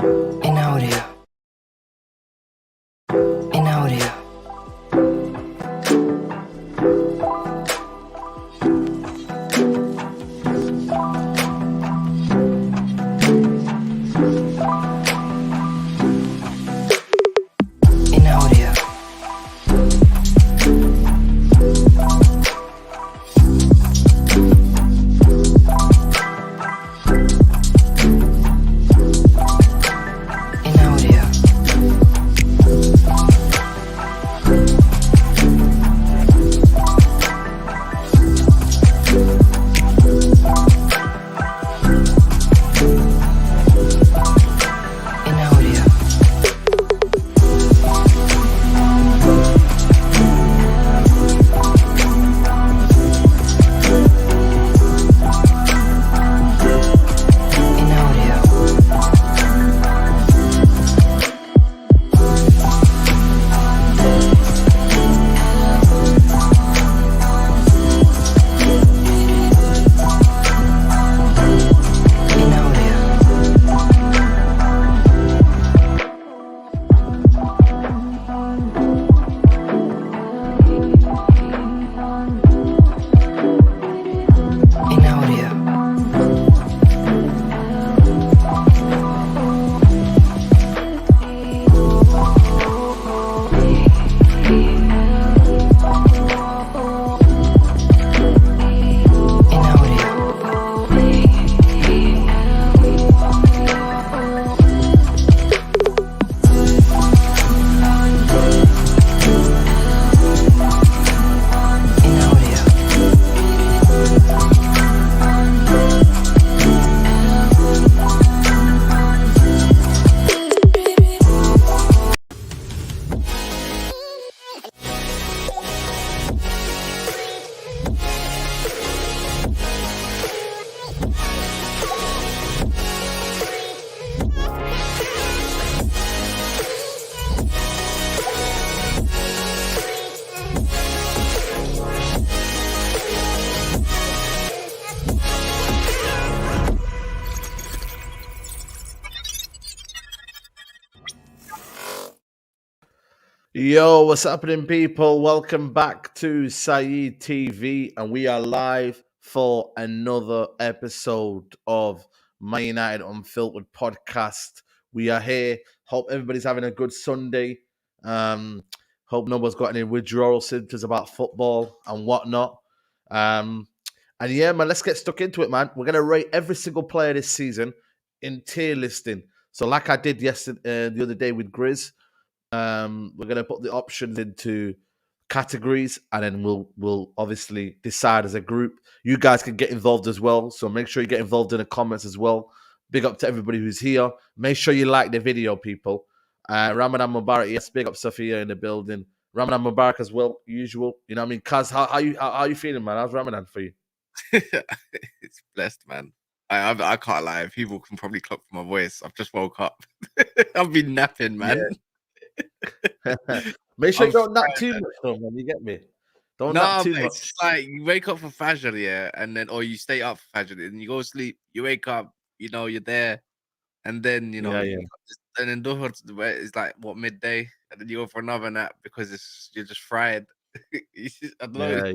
In audio. In audio. In audio. Yo, what's happening, people? Welcome back to Saeed TV, and we are live for another episode of Man United Unfiltered podcast. We are here. Hope everybody's having a good Sunday. Hope nobody's got any withdrawal symptoms about football and whatnot. And yeah, man, let's get stuck into it, man. We're gonna rate every single player this season in tier listing. So, like I did yesterday, the other day with Grizz. We're going to put the options into categories, and then we'll obviously decide as a group. You guys can get involved as well, so make sure you get involved in the comments as well. Big up to everybody who's here. Make sure you like the video, people. Ramadan Mubarak, yes, big up Sophia in the building. Ramadan Mubarak as well, usual. You know what I mean? Kaz, how you feeling, man? How's Ramadan for you? It's blessed, man. I can't lie. People can probably clock my voice. I've just woke up. I've been napping, man. Yeah. Make sure you don't nap too much, though, man. You get me? Don't nap too much. It's just like you wake up for Fajr, yeah, and then or you stay up for Fajr, and you go to sleep. You wake up, you know, you're there, and then you know, and then Dhuhr is like what midday, and then you go for another nap because you're just fried. I don't know.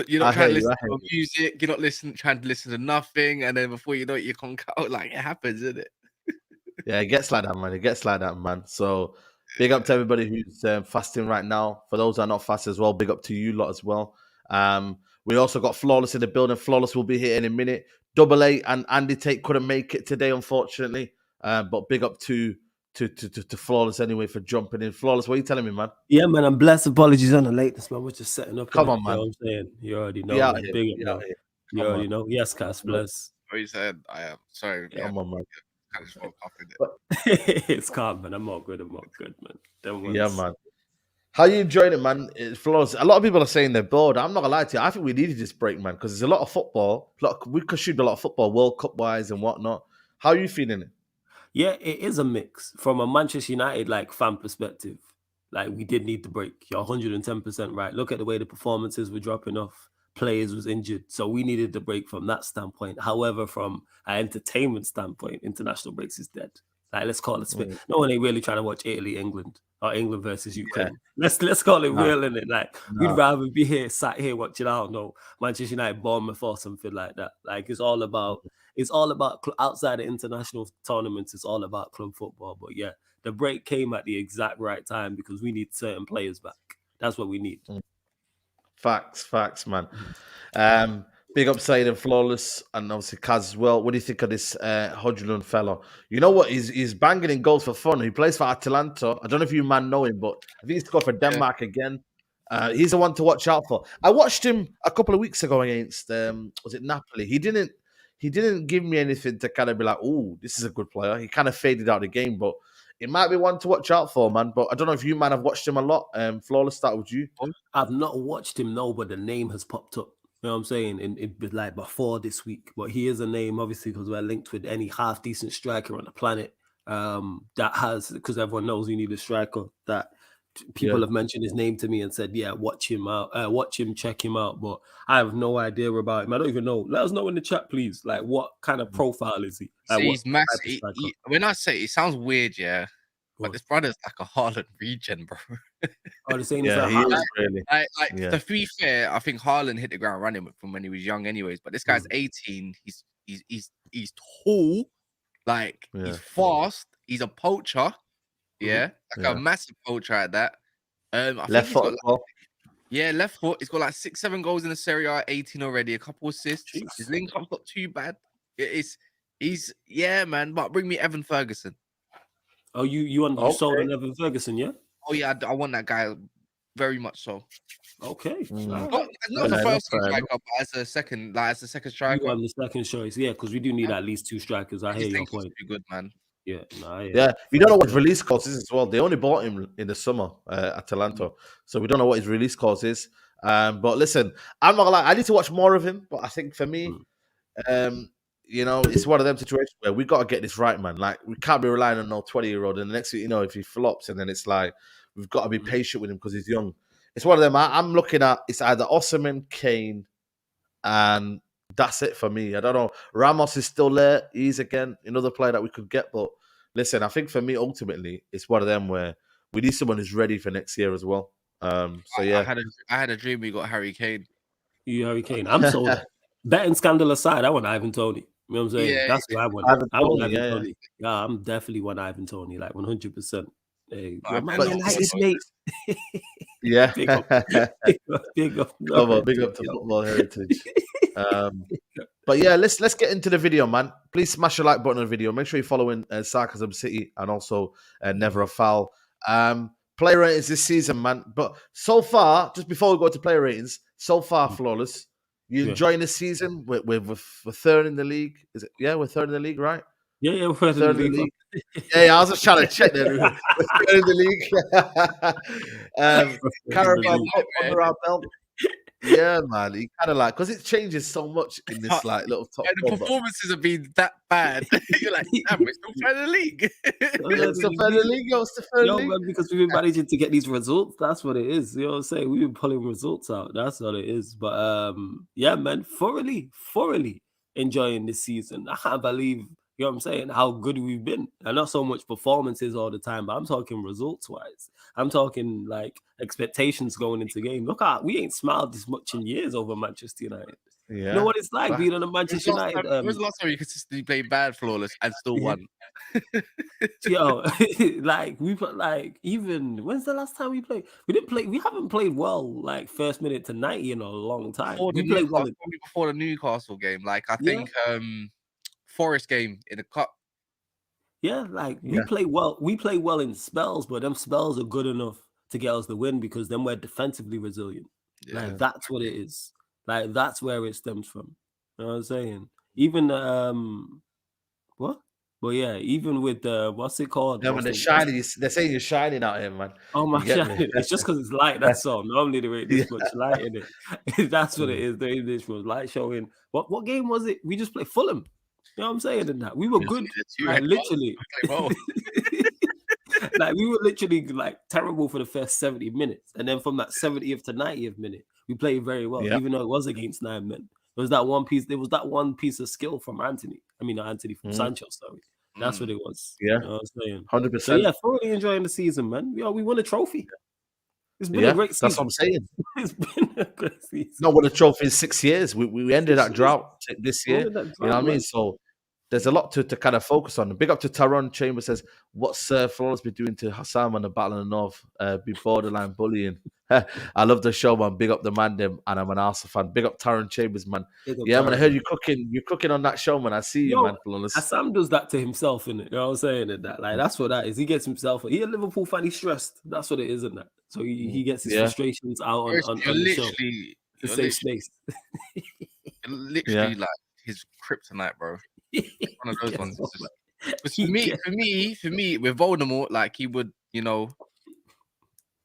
You're not trying to listen to music. You're not trying to listen to nothing, and then before you know it, you conk out. Like it happens, isn't it? Yeah, it gets like that, man. It gets like that, man. So big up to everybody who's fasting right now. For those that are not fast as well, big up to you lot as well. We also got Flawless in the building. Flawless will be here in a minute. Double A and Andy Tate couldn't make it today, unfortunately. But big up to Flawless anyway for jumping in. Flawless, what are you telling me, man? Yeah, man, I'm blessed. Apologies on the lateness, man. We're just setting up. Come on, man. You know what I'm saying? You already know. Yeah, big up, man. You already know. Yes, Cass, bless. What you said? I am sorry. Come on, man. I just woke up in it. It's calm, man. I'm all good, man. Yeah, man. How you enjoying it, man? It's Flawless. A lot of people are saying they're bored. I'm not gonna lie to you. I think we needed this break, man, because there's a lot of football. We consumed a lot of football, World Cup wise and whatnot. How are you feeling it? Yeah, it is a mix. From a Manchester United fan perspective, we did need the break. You're 110% right. Look at the way the performances were dropping off. players was injured, so we needed the break from that standpoint. However, from an entertainment standpoint, international breaks is dead. Like, let's call it spit. No one ain't really trying to watch Italy, England, or England versus Ukraine. Let's call it real, innit? Like, we'd rather be sat here watching, I don't know, Manchester United, Bournemouth, or something like that. Like, it's all about outside of international tournaments. It's all about club football. But yeah, the break came at the exact right time because we need certain players back. That's what we need. Facts, man. Big up Saeed and Flawless, and obviously Kaz as well. What do you think of this Hodgson fellow? You know what? He's banging in goals for fun. He plays for Atalanta. I don't know if you man know him, but I think he's scored for Denmark again. He's the one to watch out for. I watched him a couple of weeks ago against was it Napoli? He didn't give me anything to kind of be like, oh, this is a good player. He kind of faded out the game, but it might be one to watch out for, man. But I don't know if you, man, have watched him a lot. Flawless, start with you. I've not watched him, no, but the name has popped up. You know what I'm saying? In like before this week. But he is a name, obviously, because we're linked with any half-decent striker on the planet that has, because everyone knows you need a striker, that people have mentioned his name to me and said, yeah, watch him out, check him out. But I have no idea about him. I don't even know. Let us know in the chat, please. Like, what kind of profile is he? Like, he's massive. When I say it sounds weird, yeah. But this brother's like a Haaland regen, bro. Oh, the same he is really. To be fair, I think Haaland hit the ground running from when he was young, anyways. But this guy's 18. He's tall, like he's fast. He's a poacher, a massive poacher at that. Left foot. Left foot. He's got like 6-7 goals in the Serie A, 18 already. A couple assists. Jeez. His link up's not too bad. He's man. But bring me Evan Ferguson. Oh, you sold on Evan Ferguson, yeah? Oh yeah, I want that guy very much so. Okay, not as a first striker, but as a second striker. You want the second choice, yeah, because we do need at least 2 strikers. I hear your point. Be good, man. Yeah, we don't know what his release clause is as well. They only bought him in the summer at Atalanta, so we don't know what his release clause is. But listen, I'm not gonna lie, I need to watch more of him. But I think for me, you know, it's one of them situations where we got to get this right, man. Like, we can't be relying on no 20-year-old. And the next thing you know, if he flops, and then it's like, we've got to be patient with him because he's young. It's one of them. I'm looking at, it's either Osimhen, Kane, and that's it for me. I don't know. Ramos is still there. He's, again, another player that we could get. But listen, I think for me, ultimately, it's one of them where we need someone who's ready for next year as well. So, yeah. I had a dream we got Harry Kane. You Harry Kane. I'm sold. Betting scandal aside, I want Ivan Toney. You know what I'm saying? Yeah, that's what I want. I want Ivan Toney. Yeah, I'm definitely want Ivan Toney, like 100%. Hey, mate. Yeah. Big up. Big up to football heritage. But yeah, let's get into the video, man. Please smash the like button on the video. Make sure you're following Sarcasm City and also Never a Foul. Player ratings this season, man. But so far, just before we go to player ratings, Flawless. You enjoying this season? We're third in the league. Is it? Yeah, we're third in the league, right? Yeah, we're third in the league. Yeah, I was just trying to check that. We're third in the league. Carabao Cup under our belt. Yeah, man. He kind of like, because it changes so much in this like little top. And the performances have been that bad. You're like, damn, we're still third in the league. It's the third in the league. It's the third league. Man, because we've been managing to get these results. That's what it is. You know what I'm saying? We've been pulling results out. That's what it is. But yeah, man, thoroughly enjoying this season. I can't believe, you know what I'm saying, how good we've been. And not so much performances all the time, but I'm talking results-wise. I'm talking like expectations going into game. Look at, we ain't smiled this much in years over Manchester United. Yeah. You know what it's like being on a Manchester United. When was the last time you consistently played bad, Flawless, and still won? Yo, like we put like, even when's the last time we played? We haven't played well like first minute to 90 in a long time. We played well before the Newcastle game. Like I think Forest game in the cup. Yeah, like we play well. We play well in spells, but them spells are good enough to get us the win because then we're defensively resilient. Yeah. Like that's what it is. Like that's where it stems from. You know what I'm saying? Even what? Well, yeah, even with what's it called? Yeah, when they're shining, they're saying you're shining out here, man. Oh my god, it's just because it's light. That's all. Normally there ain't this much light in it. That's what it is. There ain't this much light showing. What game was it? We just played Fulham. You know what I'm saying? In that we were good, like, literally. Like we were literally like terrible for the first 70 minutes, and then from that 70th to 90th minute, We played very well, even though it was against 9 men. There was that one piece of skill from Antony. I mean, not Antony, from Sancho, sorry. That's what it was. Yeah. You know what I'm saying? 100%. So, yeah, thoroughly enjoying the season, man. We won a trophy. It's been a great season. That's what I'm saying. It's been a great season. Not won a trophy in 6 years. We ended that drought this year. Drought, you know what I mean? So there's a lot to kind of focus on. Big up to Tyrone Chambers says, what's Flawless be doing to Hassan on the Battle of the North? Be borderline bullying. I love the show, man. Big up the man, them, and I'm an Arsenal fan. Big up Tyrone Chambers, man. Man, I heard you cooking. You're cooking on that show, man. I see you, man. Flawless. Hassan does that to himself, innit? You know what I'm saying? That's what that is. He gets himself. He a Liverpool fan. He's stressed. That's what it is, isn't that? So he gets his frustrations out on the show. To save space. Literally like his kryptonite, bro. One of those ones. For me, with Voldemort, like he would,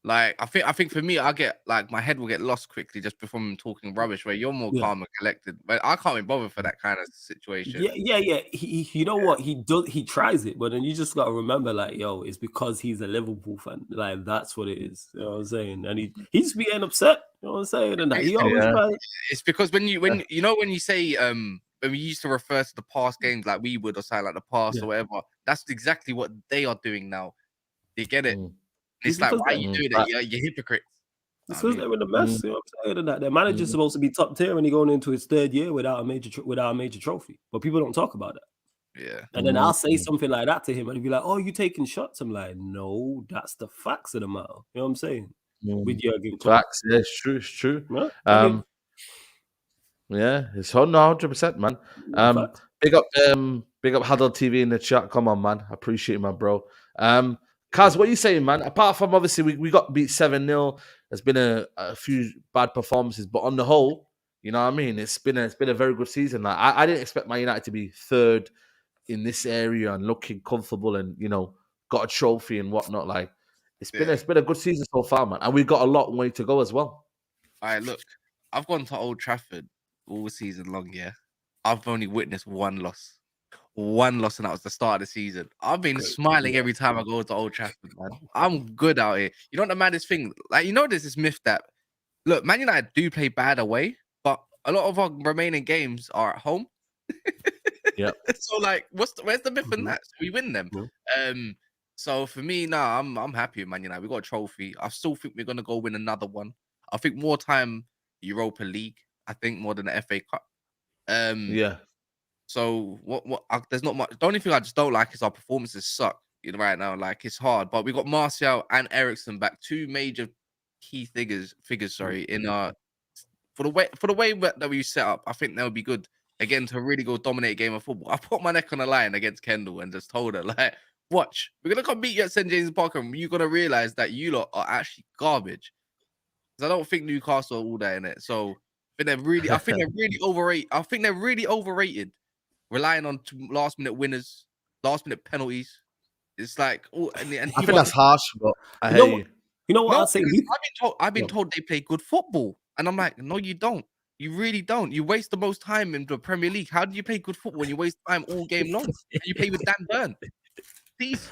like I think for me, I get like my head will get lost quickly just before I'm talking rubbish. Where you're more calm and collected, but I can't be bothered for that kind of situation. Yeah. He you know what he does? He tries it, but then you just gotta remember, like, it's because he's a Liverpool fan. Like that's what it is. You know what I'm saying? And he just be getting upset. You know what I'm saying? And that he always it's because when you say when we used to refer to the past games like we would or something like the past or whatever, that's exactly what they are doing now. You get it? It's like, why are you doing it? You're hypocrites. Because they're in a mess. You know what I'm saying? And that their manager's supposed to be top tier, and he's going into his 3rd year without a major trophy. But people don't talk about that. Yeah. And then I'll say something like that to him, and he'll be like, "Oh, you taking shots?" I'm like, "No, that's the facts of the matter." You know what I'm saying? With Jurgen Klopp. Facts. Yeah, it's true. Yeah. It's 100%, man. Big up Huddle TV in the chat. Come on, man. I appreciate it, my bro. Kaz, what are you saying, man? Apart from obviously we got beat 7-0, there's been a few bad performances, but on the whole, you know what I mean? It's been a very good season. Like I didn't expect Man United to be 3rd in this area and looking comfortable and got a trophy and whatnot. Like it's been a good season so far, man. And we've got a long way to go as well. All right, look, I've gone to Old Trafford all season long, I've only witnessed one loss, and that was the start of the season. I've been smiling every time I go to Old Trafford, man. I'm good out here. You know what the maddest thing? Like, there's this myth that, look, Man United do play bad away, but a lot of our remaining games are at home. Yeah. So, like, where's the myth in that? So we win them. So for me, I'm happy with Man United. We got a trophy. I still think we're gonna go win another one. I think more time Europa League. I think more than the FA Cup. So there's not much. The only thing I just don't like is our performances suck right now. Like it's hard, but we got Malacia and Eriksen back, 2 major key figures. In our for the way that we set up. I think that would be good again to really go dominate a game of football. I put my neck on the line against Kendall and just told her, like, watch, we're gonna come beat you at St James's Park, and you're gonna realize that you lot are actually garbage. Because I don't think Newcastle are all that in it. So I think they're really overrated. Relying on last minute winners, last minute penalties. It's like, I think that's harsh, but I hate you. You know what I'll say? I've been told they play good football, and I'm like, no, you don't. You really don't. You waste the most time in the Premier League. How do you play good football when you waste time all game long? And you play with Dan Burn. Please.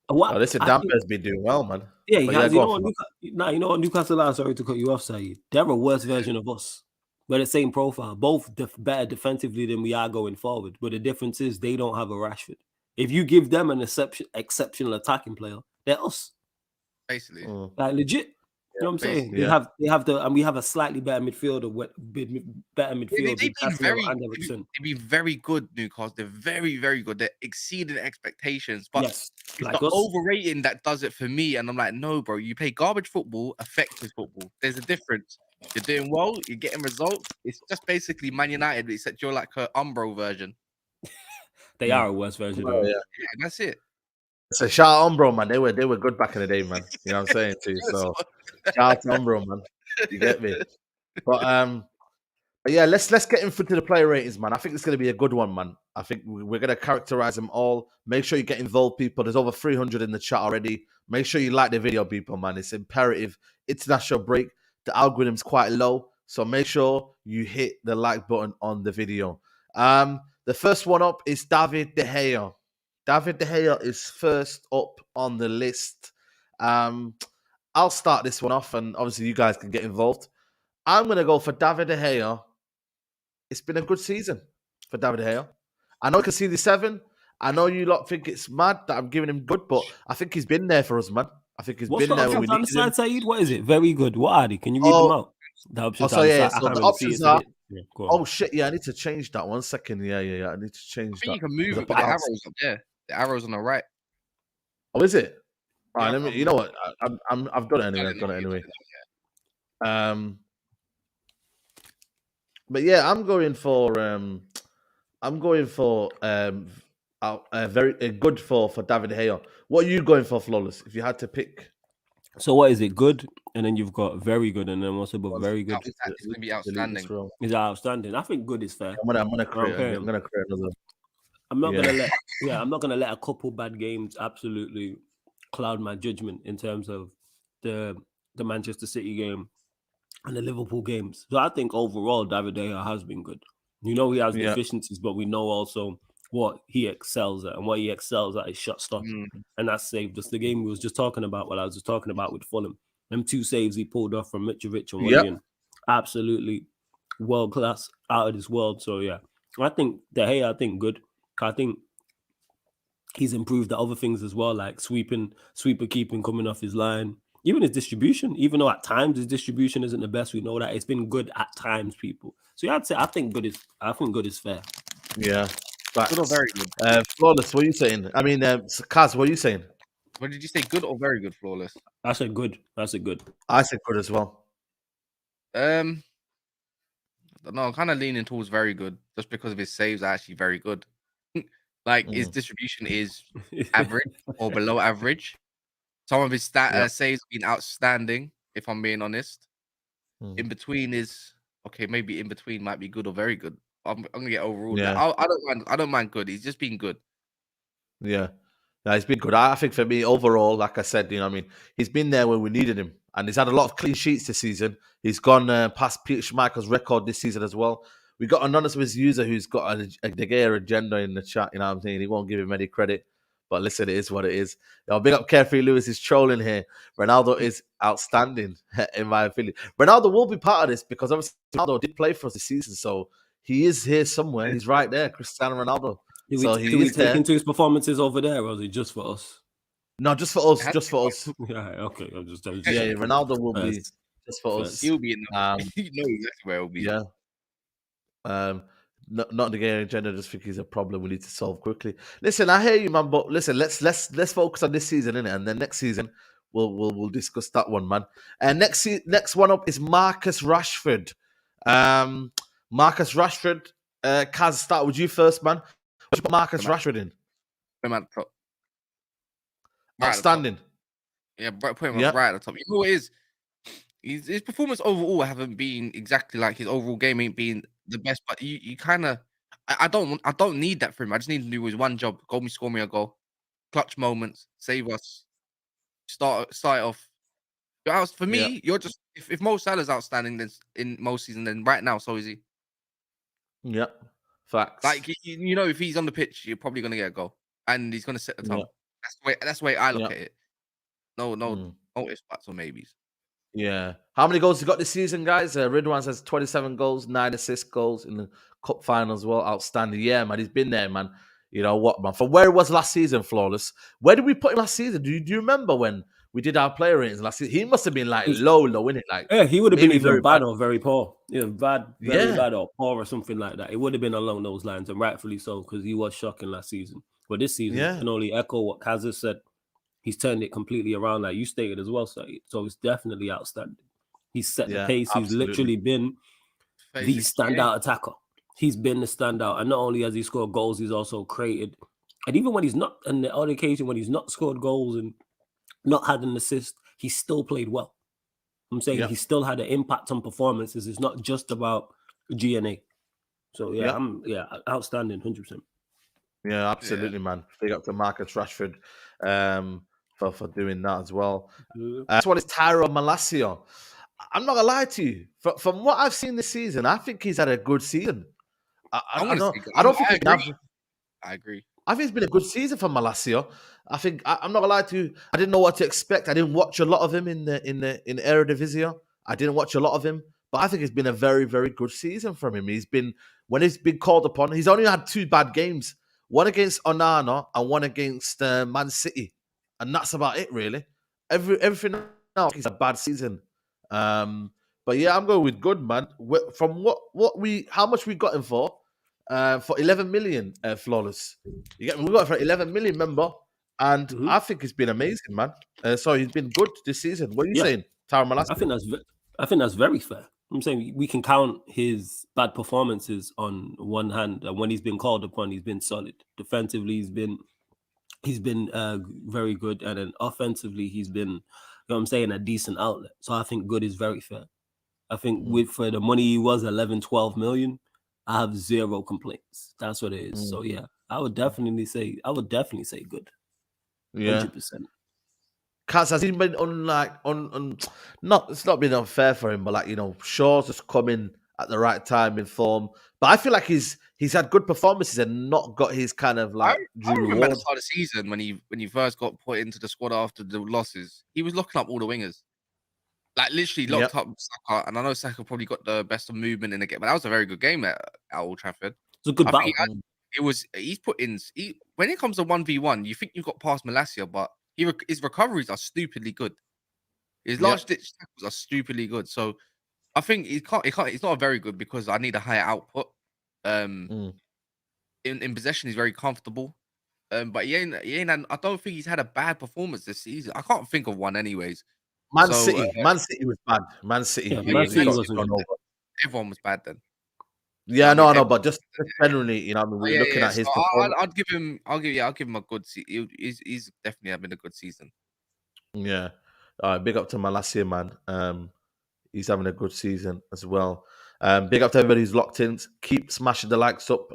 Listen, Dan Burn's been doing well, man. Yeah, he has. You know what Newcastle are? Sorry to cut you off, Saeed. They're a worse version of us. We're the same profile, both better defensively than we are going forward. But the difference is they don't have a Rashford. If you give them an exceptional attacking player, they're us. Basically. Like legit. You know what I'm saying? Yeah. They have we have a slightly better midfielder, They've been very good, Newcastle. They're very, very good. They're exceeding expectations. But it's like the overrating that does it for me. And I'm like, no, bro, you play garbage football, effective football. There's a difference. You're doing well, you're getting results. It's just basically Man United, except you're like her Umbro version. They are a worse version. Yeah, that's it. So shout out Umbro, man. They were good back in the day, man. You know what I'm saying too. So shout out to Umbro, man. You get me? But yeah, let's get into the player ratings, man. I think it's gonna be a good one, man. I think we're gonna characterize them all. Make sure you get involved, people. There's over 300 in the chat already. Make sure you like the video, people, man. It's imperative. International break. The algorithm's quite low, so make sure you hit the like button on the video. The first one up is David De Gea. David De Gea is first up on the list. I'll start this one off, and obviously you guys can get involved. I'm going to go for David De Gea. It's been a good season for David De Gea. I know he can see the 7. I know you lot think it's mad that I'm giving him good, but I think he's been there for us, man. I think he's What's been the there when we options on the needed him. side, Saeed? What is it? Very good. What are they? Can you read them out? The options so on the yeah, side. I so can't the really see options it. are. Yeah, go on. Oh shit! Yeah, I need to change that. 1 second. Yeah. I need to change I that. think you can move 'Cause I it put with the that- arrows up there. The arrows on the right. Oh, is it? All right, Yeah, let me. You know what? I've done it anyway. But yeah, I'm going for very good for David De Gea. What are you going for, Flawless? If you had to pick, So what is it? Good, and then you've got very good, and then what's above One very good? It's going to be delete this outstanding. row. Is that outstanding? I think good is fair. I'm gonna create. Okay. I'm gonna create another. I'm not Yeah. gonna let. Yeah, I'm not gonna let a couple bad games absolutely cloud my judgment in terms of the Manchester City game and the Liverpool games. So I think overall, David De Gea has been good. You know, he has Yeah. deficiencies, but we know also what he excels at, and what he excels at is shot stopping, and that saved us. The game we was just talking about, what I was just talking about with Fulham, them 2 saves he pulled off from Mitrovic and Willian, absolutely world class, out of this world. So yeah, I think De Gea, I think good. I think he's improved the other things as well, like sweeper keeping, coming off his line. Even his distribution, even though at times his distribution isn't the best, we know that it's been good at times, people. So yeah, I'd say I think good is fair. Yeah. Good or very good? Flawless, what are you saying? I mean, Kaz, what are you saying? What did you say? Good or very good? Flawless. I said good. That's a good. I said good as well. No, I'm kind of leaning towards very good, just because of his saves are actually very good. Like his distribution is average or below average. Some of his saves have been outstanding, if I'm being honest. In between is okay. Maybe in between might be good or very good. I'm gonna get overruled. Yeah. I don't mind good. He's just been good. Yeah. No, he's been good. I think for me, overall, like I said, he's been there when we needed him. And he's had a lot of clean sheets this season. He's gone past Peter Schmeichel's record this season as well. We got an anonymous user who's got a De Gea agenda in the chat. You know what I'm saying? He won't give him any credit. But listen, it is what it is. Big up Carefree Lewis is trolling here. Ronaldo is outstanding, in my opinion. Ronaldo will be part of this because obviously Ronaldo did play for us this season. So he is here somewhere. He's right there, Cristiano Ronaldo. Do we take into his performances over there, or is it just for us? No, just for us. Just for us. Yeah, okay. I'm just yeah, Ronaldo will be just for us. He'll be in the, you know exactly where he'll be. Yeah. Not the game agenda. Just think he's a problem we need to solve quickly. Listen, I hear you, man. But listen, let's focus on this season, innit? And then next season we'll discuss that one, man. And next one up is Marcus Rashford. Marcus Rashford. Kaz, start with you first, man. What you put Marcus Rashford in? Put him at the top. Outstanding. Yeah, put him right at the top. You know what it is? His performance overall haven't been exactly like his overall game ain't been the best, but you kind of I don't need that from him. I just need to do his one job: score me a goal, clutch moments, save us, start it off. For me, you're just if Mo Salah's outstanding then in most season, then right now so is he. Yeah, facts. Like you know, if he's on the pitch, you're probably gonna get a goal, and he's gonna set the tone. Yeah. That's the way I look at it. No ifs, buts, or maybes. Yeah. How many goals he got this season, guys? Ridwan says 27 goals, 9 assist goals in the cup final as well. Outstanding. Yeah, man. He's been there, man. You know what, man? From where he was last season, Flawless. Where did we put him last season? Do you remember when we did our player ratings last season? He must have been like low, innit? Like, yeah, he would have been either bad or very poor. Yeah, very bad or poor or something like that. It would have been along those lines, and rightfully so, because he was shocking last season. But this season, I can only echo what Kaz said. He's turned it completely around, like you stated as well, so it's definitely outstanding. He's set the pace. Absolutely. He's literally been the standout attacker. He's been the standout. And not only has he scored goals, he's also created. And even when he's not, on the odd occasion when he's not scored goals and not had an assist, he still played well. I'm saying he still had an impact on performances. It's not just about GNA. So, outstanding, 100%. Yeah, absolutely, man. Big up to Marcus Rashford for doing that as well. This one is Tyro Malacia. I'm not gonna lie to you. From what I've seen this season, I think he's had a good season. I agree. I think it's been a good season for Malacia. I think I'm not gonna lie to you. I didn't know what to expect. I didn't watch a lot of him in Eredivisie. I didn't watch a lot of him, but I think it's been a very, very good season from him. When he's been called upon, he's only had 2 bad games. One against Onana and one against Man City, and that's about it really. Everything else is a bad season. But yeah, I'm going with good, man. From how much we got him for 11 million, Flawless. You get me? We got it for 11 million, remember? And I think it's been amazing, man. So he's been good this season. What are you saying, Tara Malacia? I think that's very fair. I'm saying we can count his bad performances on one hand, and when he's been called upon, he's been solid. Defensively, he's been very good, and then offensively, he's been, you know what I'm saying, a decent outlet. So I think good is very fair. I think for the money he was 11, 12 million, I have 0 complaints. That's what it is. So yeah, I would definitely say good. Yeah. 100%. Cats, has he been it's not been unfair for him, but like, you know, Shaw's just coming at the right time in form. But I feel like he's had good performances and not got his kind of like I remember at the start of the season when he first got put into the squad after the losses, he was locking up all the wingers. Like literally locked up Saka, and I know Saka probably got the best of movement in the game, but that was a very good game at Old Trafford. It's a good battle. He's put in. When it comes to 1v1, you think you got past Malacia, but his recoveries are stupidly good. His large ditch tackles are stupidly good. So I think he can't. It's not very good because I need a higher output. In possession, he's very comfortable. But he ain't. I don't think he's had a bad performance this season. I can't think of one, anyways. Man City was bad. Man City, Man City wasn't good. Everyone was bad then. Yeah, no, but just generally, you know, I mean, we're looking at his. So I'll give him a good season. He's definitely having a good season. Yeah, big up to Malacia, man. He's having a good season as well. Big up to everybody who's locked in. Keep smashing the likes up.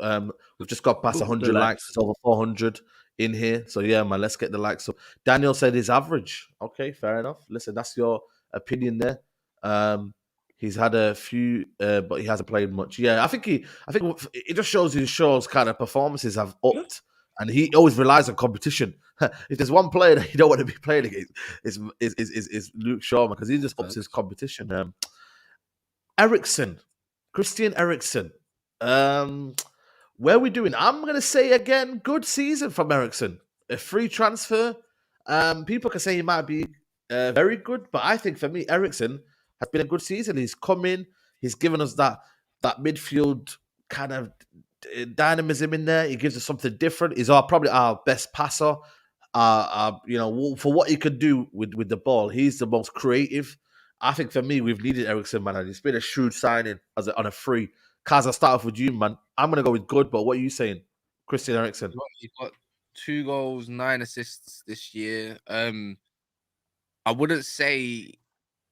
We've just got past 100 likes. It's over 400 in here. So yeah, man, let's get the likes up. Daniel said his average. Okay, fair enough. Listen, that's your opinion there. He's had a few, but he hasn't played much. Yeah, I think it just shows his kind of performances have upped, and he always relies on competition. If there's one player that you don't want to be playing against, is Luke Shaw, because he just ups his competition. Christian Eriksen. Where are we doing? I'm gonna say again, good season from Eriksen. A free transfer. People can say he might be very good, but I think for me, Eriksen has been a good season. He's come in. He's given us that midfield kind of dynamism in there. He gives us something different. He's probably our best passer. You know, for what he could do with the ball, he's the most creative. I think for me, we've needed Eriksen, man. And it's been a shrewd signing on a free. Kaz, I'll start off with you, man. I'm going to go with good, but what are you saying? Christian Eriksen. He's got 2 goals, 9 assists this year. I wouldn't say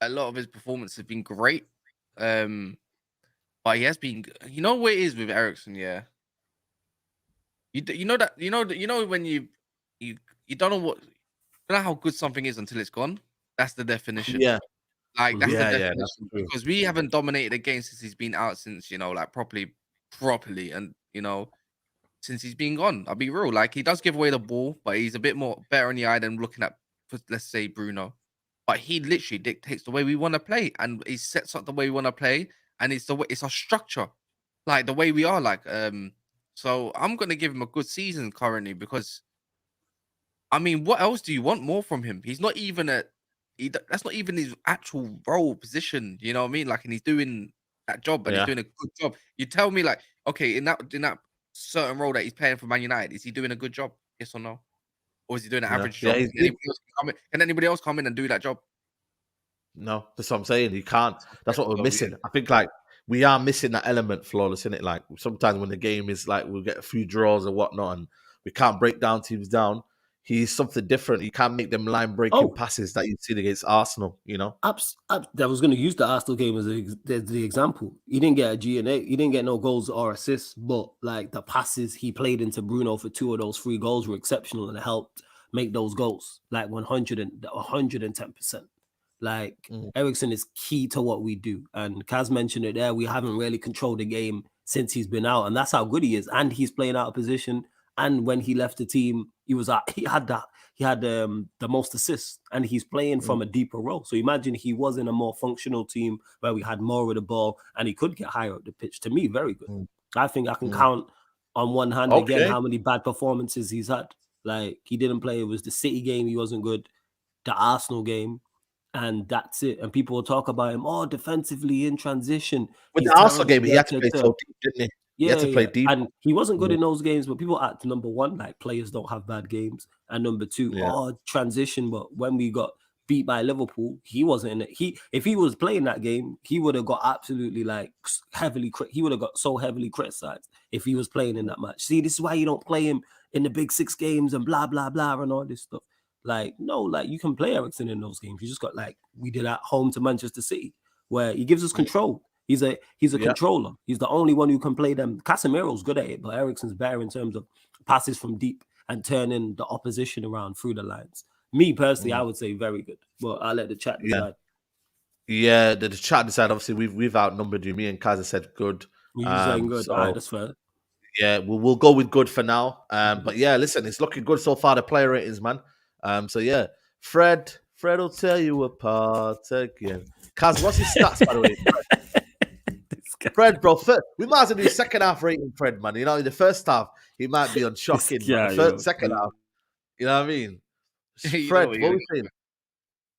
a lot of his performance has been great. But he has been, you know what it is with Eriksen, yeah? You know when you don't know how good something is until it's gone? That's the definition. Yeah. Like that's the definition, because we haven't dominated a game since he's been out, since, you know, like properly, and, you know, since he's been gone. I'll be real, like he does give away the ball, but he's a bit more better in the eye than looking at, let's say, Bruno. But he literally dictates the way we want to play, and he sets up the way we want to play, and it's our structure, like the way we are, like So I'm gonna give him a good season currently, because I mean, what else do you want more from him? He's not even that's not even his actual role position, you know what I mean? Like, and he's doing that job, and he's doing a good job. You tell me, like, okay, in that certain role that he's playing for Man United, is he doing a good job? Yes or no? Or is he doing an average job? Can anybody else come in and do that job? No, that's what I'm saying. He can't. That's what we're missing. I think like we are missing that element, Flawless, in it. Like sometimes when the game is like we'll get a few draws or whatnot, and we can't break down teams down. He's something different. He can't make them line breaking passes that you've seen against Arsenal. You know, I was going to use the Arsenal game as the example. He didn't get a G&A. He didn't get no goals or assists, but like the passes he played into Bruno for 2 of those 3 goals were exceptional and helped make those goals like 110%. Like Eriksen is key to what we do, and Kaz mentioned it there. We haven't really controlled the game since he's been out, and that's how good he is. And he's playing out of position, And when he left the team, he had the most assists, and he's playing from a deeper role. So imagine he was in a more functional team where we had more of the ball and he could get higher up the pitch. To me, very good. I think I can count on one hand again how many bad performances he's had. Like, he didn't play. It was the City game, he wasn't good. The Arsenal game, and that's it. And people will talk about him, defensively in transition. With the Arsenal game, he had to play so deep, didn't he? Yeah, he had to play deep. And he wasn't good in those games, but people at number one, like, players don't have bad games. And number two, transition. But when we got beat by Liverpool, he wasn't in it. If he was playing that game, he would have got absolutely he would have got so heavily criticized if he was playing in that match. See, this is why you don't play him in the big 6 games and blah, blah, blah, and all this stuff. Like, no, like, you can play Eriksen in those games. You just got, like, we did at home to Manchester City, where he gives us control. He's a controller. He's the only one who can play them. Casemiro's good at it, but Eriksen's better in terms of passes from deep and turning the opposition around through the lines. Me, personally, I would say very good. But I'll let the chat decide. Yeah, the chat decide. Obviously, we've outnumbered you. Me and Kaz said good. You're saying good. All right, that's fair. Yeah, we'll go with good for now. But yeah, listen, it's looking good so far, the player ratings, man. So yeah, Fred will tear you apart again. Kaz, what's his stats, by the way? Fred, bro, we might as well do second half rating Fred, man. You know, in the first half, he might be on shocking. Second half, you know what I mean? Fred, what are we saying?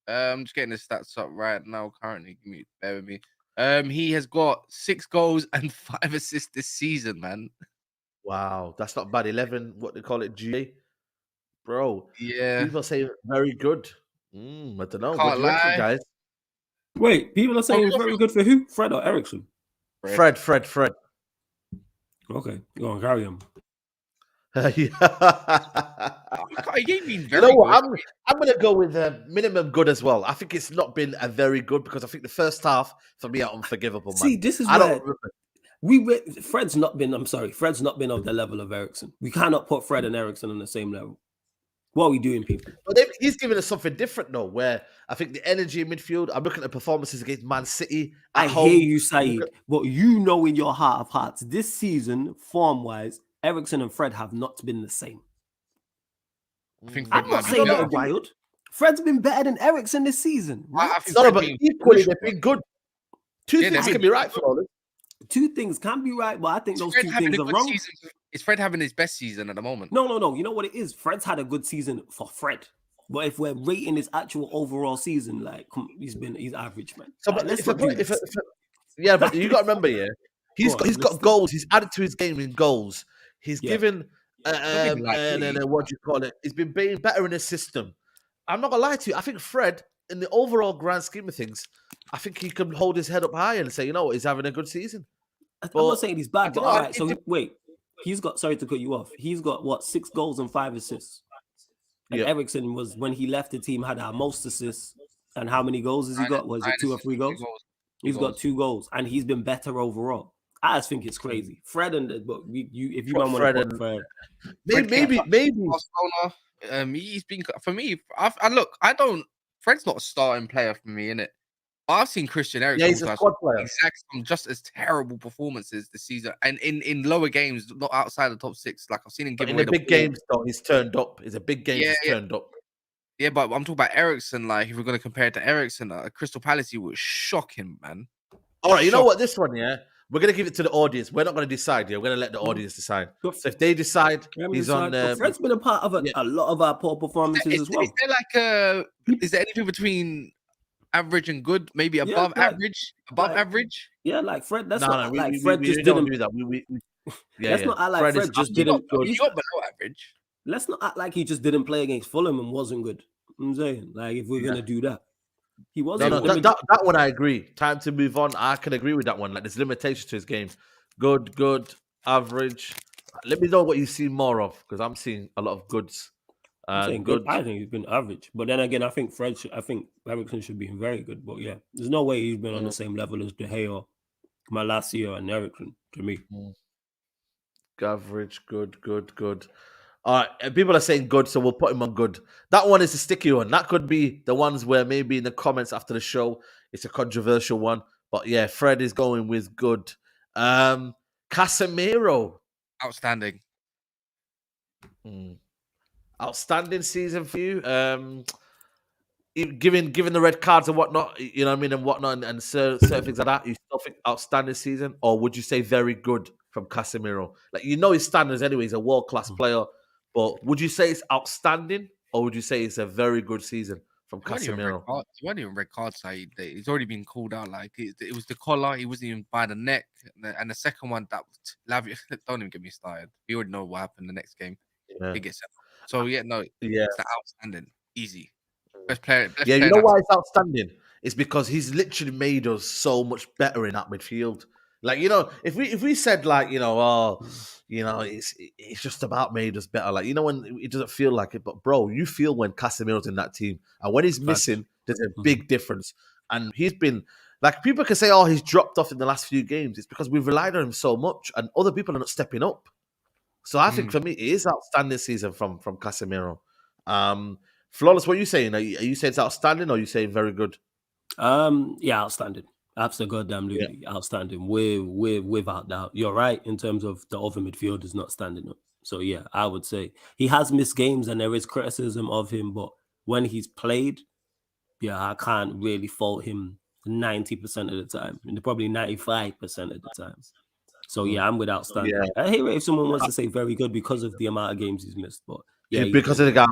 I'm just getting the stats up right now. Currently, bear with me. He has got 6 goals and 5 assists this season, man. Wow, that's not bad. 11, what they call it, GA, bro. Yeah, people say very good. I don't know. Can't What do you reckon, lie. guys? Wait, people are saying very good for who? Fred or Eriksen? Fred. Okay, go on, carry him. He gave me You know what? I'm going to go with minimum good as well. I think it's not been a very good because I think the first half for me are unforgivable. Man. See, this is where Fred's not been. I'm sorry, Fred's not been of the level of Eriksen. We cannot put Fred and Eriksen on the same level. What are we doing, people? But he's giving us something different, though, where I think the energy in midfield, I'm looking at performances against Man City. I hear you, Saeed, but you know in your heart of hearts, this season, form-wise, Eriksen and Fred have not been the same. I'm not saying they're wild. Fred's been better than Eriksen this season. But equally, they've been good. Two things can be right for all. 2 things can be right, but I think those 2 things are wrong. Is Fred having his best season at the moment? No. You know what it is? Fred's had a good season for Fred. But if we're rating his actual overall season, like, he's average, man. So, but but you got to remember, he's got goals. He's added to his game in goals. He's given, what do you call it? He's been being better in his system. I'm not gonna lie to you. I think Fred, in the overall grand scheme of things, I think he can hold his head up high and say, you know what, he's having a good season. I'm not saying he's bad, but all right. So wait, he's got. Sorry to cut you off. He's got what, 6 goals and 5 assists. And Eriksen was, when he left the team, had our most assists. And how many goals has he got? Was it 2 or 3 goals? He's got 2 goals, and he's been better overall. I just think it's crazy. Fred if you want to put Fred, maybe. He's been, for me. Fred's not a starting player for me, innit? I've seen Christian Eriksen he's a squad player. Some just as terrible performances this season, and in lower games, not outside the top 6. Like, I've seen him give away in the big games. Though he's turned up. It's a big game. He's turned up. Yeah, but I'm talking about Eriksen. Like, if we're going to compare it to Eriksen, Crystal Palace, he would shock him, man. All right, you know what? This one, we're going to give it to the audience. We're not going to decide. We're going to let the audience decide. So if they decide, he's on. Fred's been a part of a lot of our poor performances as well. Is there is there anything between average and good? Maybe above average? Above average? Yeah, like Fred. That's not like we Fred just didn't didn't do that. Let's not act like Fred just didn't. He's not below average. Let's not act like he just didn't play against Fulham and wasn't good. I'm saying, like, if we're gonna do that, he wasn't. No, that one I agree. Time to move on. I can agree with that one. Like, there's limitations to his game. Good, average. Let me know what you see more of, because I'm seeing a lot of goods. Good. I think he's been average, but then again, I think Eriksen should be very good. But yeah, there's no way he's been on the same level as De Gea, Malacia, and Eriksen to me. Average, good. All right, people are saying good, so we'll put him on good. That one is a sticky one. That could be the ones where maybe in the comments after the show, it's a controversial one. But yeah, Fred is going with good. Casemiro. Outstanding. Outstanding season for you. Given the red cards and whatnot, you know what I mean, and whatnot, and certain things like that, you still think outstanding season, or would you say very good from Casemiro? Like, you know his standards anyway, he's a world-class player, but would you say it's outstanding, or would you say it's a very good season from Casemiro? It wasn't even red card, Saeed. He's already been called out. Like, it was the collar, he wasn't even by the neck, and the second one, that Lavia, don't even get me started. We already know what happened the next game. Yeah. He gets sent off. So it's outstanding, easy. Best You player know why it's outstanding? It's because he's literally made us so much better in that midfield. Like, you know, if we said like, you know, it's just about made us better. Like, you know, when it doesn't feel like it, but bro, you feel when Casemiro's in that team, and when he's missing, there's a big difference. And he's been like, people can say, oh, he's dropped off in the last few games. It's because we've relied on him so much, and other people are not stepping up. So I think for me, it is outstanding season from Casemiro. Flawless, what are you saying? Are you saying it's outstanding, or are you saying very good? Yeah, outstanding. Absolutely outstanding. Without doubt. You're right in terms of the other midfielders not standing up. So yeah, I would say he has missed games and there is criticism of him, but when he's played, I can't really fault him 90% of the time, and probably 95% of the time. So yeah, I'm with outstanding. Yeah. I hate it if someone wants to say very good because of the amount of games he's missed, but because of the game,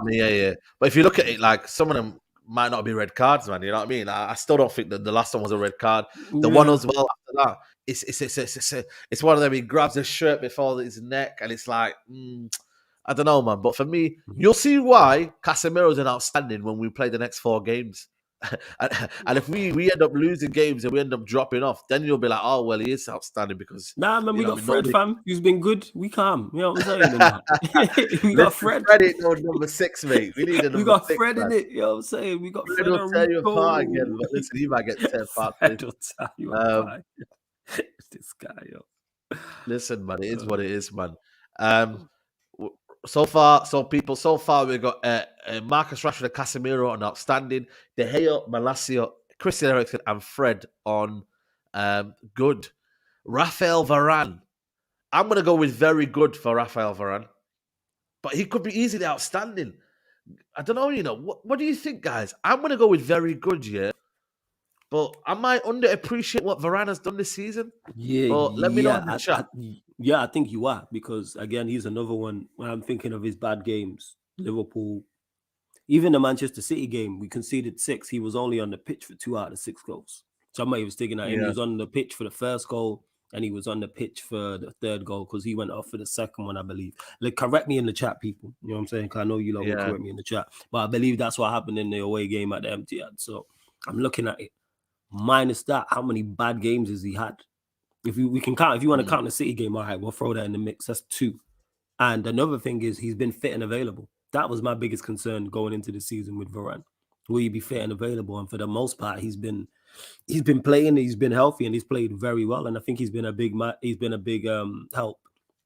But if you look at it, like, some of them might not be red cards, man. You know what I mean? I still don't think that the last one was a red card. The one as well after that, it's one of them. He grabs his shirt before his neck, and it's like, I don't know, man. But for me, you'll see why Casemiro's an outstanding when we play the next 4 games. and if we end up losing games and we end up dropping off, then you'll be like, oh, well, he is outstanding because... Nah, man, we got Fred, fam. He's been good. We calm. You know what I'm saying? We got Fred. Fred ain't no number 6, mate. We need a number 6. We got Fred in it. You know what I'm saying? We got Fred. Will tear you apart again, but listen, he might get tear apart. This guy, yo. Listen, man, it is what it is, man. So far we've got Marcus Rashford and Casemiro on outstanding, De Gea, Malacia, Christian Eriksen, and Fred on good. Rafael Varane, I'm going to go with very good for Rafael Varane, but he could be easily outstanding. I don't know, you know, what do you think, guys? I'm going to go with very good, but I might underappreciate what Varane has done this season. But let me know in the chat. I think you are, because again, he's another one. When I'm thinking of his bad games, Liverpool, even the Manchester City game, we conceded 6. He was only on the pitch for 2 out of the 6 goals. Somebody was thinking that he was on the pitch for the first goal, and he was on the pitch for the 3rd goal because he went off for the 2nd one, I believe. Like, correct me in the chat, people. You know what I'm saying? Because I know you will correct me in the chat. But I believe that's what happened in the away game at the Etihad. So I'm looking at it. Minus that, how many bad games has he had? If we can count, if you want to count the City game, all right, we'll throw that in the mix. That's 2. And another thing is he's been fit and available. That was my biggest concern going into the season with Varane. Will he be fit and available? And for the most part, he's been playing, he's been healthy, and he's played very well. And I think he's been a big help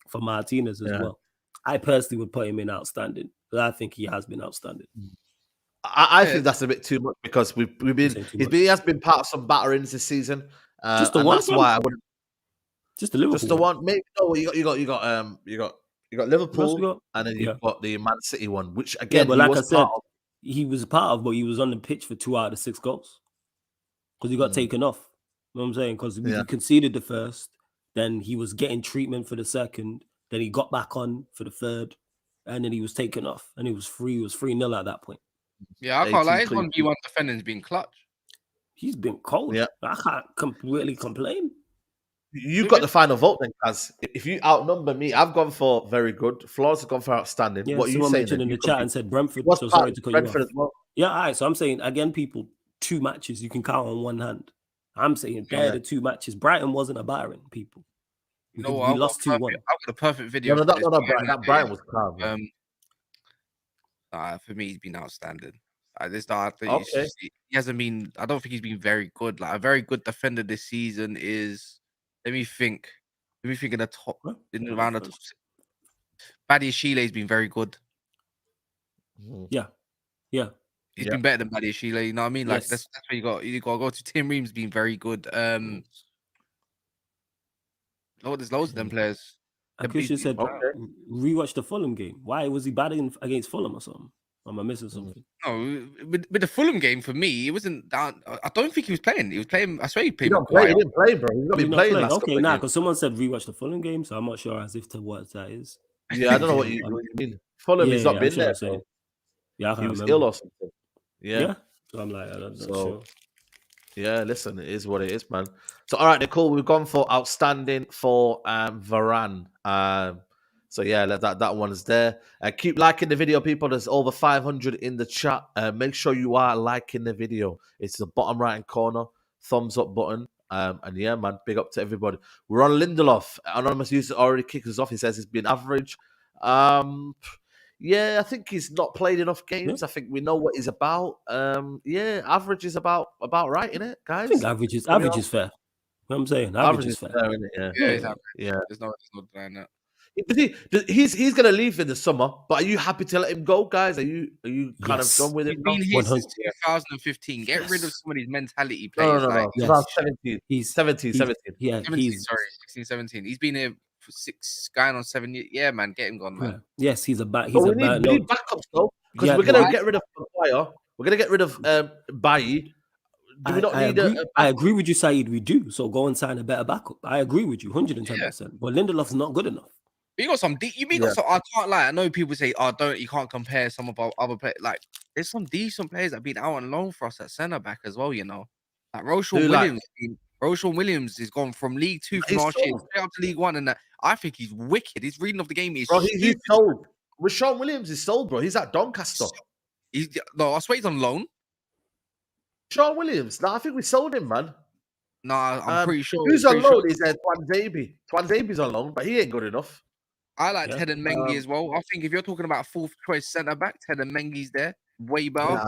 for Martinez as well. I personally would put him in outstanding, but I think he has been outstanding. I think that's a bit too much because he has been part of some batterings this season. Just the one. That's why I wouldn't. Just the Liverpool. Just the one. Maybe no. You got Liverpool, and then you've got the Man City one, which again, but like I said, he was part of, but he was on the pitch for 2 out of the 6 goals because he got taken off. You know what I'm saying? Because we conceded the 1st, then he was getting treatment for the 2nd, then he got back on for the 3rd, and then he was taken off, and he was 3-0 at that point. Yeah, I can't lie. His 1v1 defending's been clutch. He's been cold. Yeah, I can't really complain. You've got the final vote then, Kaz. If you outnumber me, I've gone for very good. Flores has gone for outstanding. Yeah, what are you saying? Mentioned in the chat and said Brentford. So sorry to cut you off. As well. Yeah, all right. So I'm saying again, people, 2 matches you can count on one hand. I'm saying they're the 2 matches. Brighton wasn't a battering, people. We lost 2-1. I've got a perfect video. No, that Brighton was calm. For me, he's been outstanding. He hasn't been. I don't think he's been very good. Like, a very good defender this season is. Let me think in the top, around the top. Badiashile's been very good. Yeah. He's been better than Badiashile. You know what I mean? Like that's where you got to go to. Tim Ream's been very good. There's loads of them players. And Christian said, Okay. rewatch the Fulham game. Why was he batting against Fulham or something? Am I missing something? No, with the Fulham game for me, it wasn't down. I don't think he was playing. He was playing. I swear he played. He didn't play, bro. He's not been playing last Okay, couple of games. because someone said rewatch the Fulham game, so I'm not sure as if to what that is. Yeah, I don't know what you mean. Fulham, he's not been there. So. Yeah, I can't he was remember. ill or something. Yeah. So I'm like, I'm not So, sure. Yeah, listen, it is what it is, man. So, all right, Nicole, we've gone for outstanding for Varane. So yeah, that one is there. Keep liking the video, people. There's over 500 in the chat. Make sure you are liking the video. It's the bottom right corner, thumbs up button. And yeah, man, big up to everybody. We're on Lindelof. Anonymous user already kicked us off. He says he's been average. Yeah, I think he's not played enough games. I think we know what he's about. Yeah, average is about right, isn't it, guys? I think average is fair. You know what I'm saying? Average is fair. Isn't it? Yeah, he's average. Yeah. There's no denying that. He's gonna leave in the summer, but are you happy to let him go, guys? Are you kind of done with him? He's been here since 2015. Get rid of some of these mentality players. No. Yes. 2017. He's 17. Yeah, 16, 17. He's been here for 6, going on 7 years. Yeah, man, get him gone, man. Yeah. Yes, he's a back. We need backups though, because we're gonna get rid of Maguire. We're gonna get rid of Bailly. Do we not need I agree with you, Saeed. We do. So go and sign a better backup. I agree with you, 110%. But Lindelof's not good enough. You got some. Got some. I can't lie. I know people say, "Oh, you can't compare some of our other players." Like, there's some decent players that have been out on loan for us at centre back as well. You know, like Roshan Williams. Roshan Williams has gone from League 2 from last year straight up to League 1, and I think he's wicked. His reading of the game is. Bro, he's sold. Roshan Williams is sold, bro. He's at Doncaster. I swear he's on loan. Roshan Williams. No, I think we sold him, man. No, I'm pretty sure. Who's on loan? Is Twanzebe. Twanzebe's on loan, but he ain't good enough. I like Ted and Mengi as well. I think if you're talking about a 4th choice centre back, Ted and Mengi's there. Way better.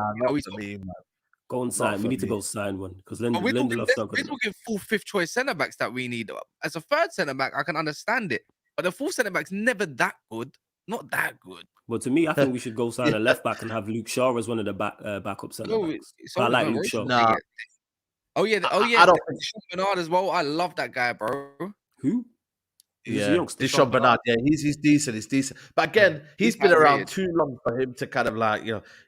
Go and sign. We need to go sign one because Lindelof's not good. We're talking 4th, 5th choice centre backs that we need. As a 3rd centre back, I can understand it, but the 4th centre back's never that good. Not that good. But to me, I think we should go sign a left back and have Luke Shaw as one of the backup centre backs. I like Luke Shaw. Nah. Oh yeah. I don't think Bernard as well. I love that guy, bro. Who? Dishon Bernard. Yeah, he's decent. He's decent. But again, he's been around too long for him to kind of like,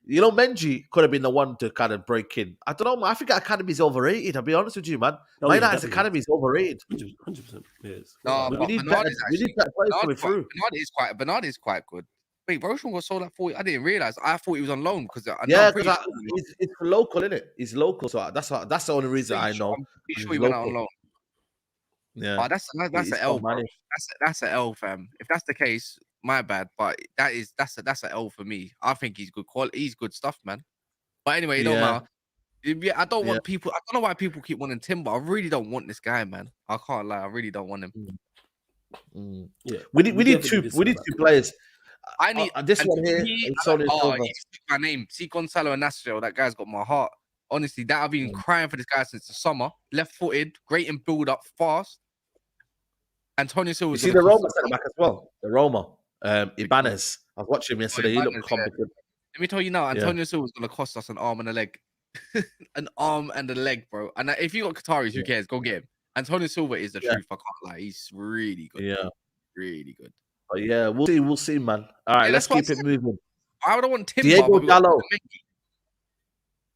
Menji could have been the one to kind of break in. I don't know. I think Academy's overrated. I'll be honest with you, man. My United's Academy is overrated. 100%. Yes. No, we need that players coming through. Bernard is quite good. Wait, Roshan was sold at 40. I didn't realize. I thought he was on loan because it's local, isn't it? He's local, so that's the only reason I know. I'm pretty sure he went out on loan. Yeah, that's an L, bro. That's an L, fam. If that's the case, my bad. But that's an L for me. I think he's good quality. He's good stuff, man. But anyway, it don't matter. Yeah, I don't want people. I don't know why people keep wanting Timber. I really don't want this guy, man. I can't lie. I really don't want him. Yeah, we need two players. I need this one here. He my name. See Gonzalo Inacio. That guy's got my heart. Honestly, I've been crying for this guy since the summer. Left-footed, great in build-up, fast. Antonio Silva. You see the Roma centre back as well. The Roma, Ibanez. I was watching him yesterday. He looked competent. Let me tell you now, Antonio Silva is going to cost us an arm and a leg. An arm and a leg, bro. And if you got Qataris, who cares? Go get him. Antonio Silva is the truth. I can't lie. He's really good. Yeah, really good. But yeah, we'll see, man. All right, let's keep it moving. I don't want Timber. Diogo Dalot.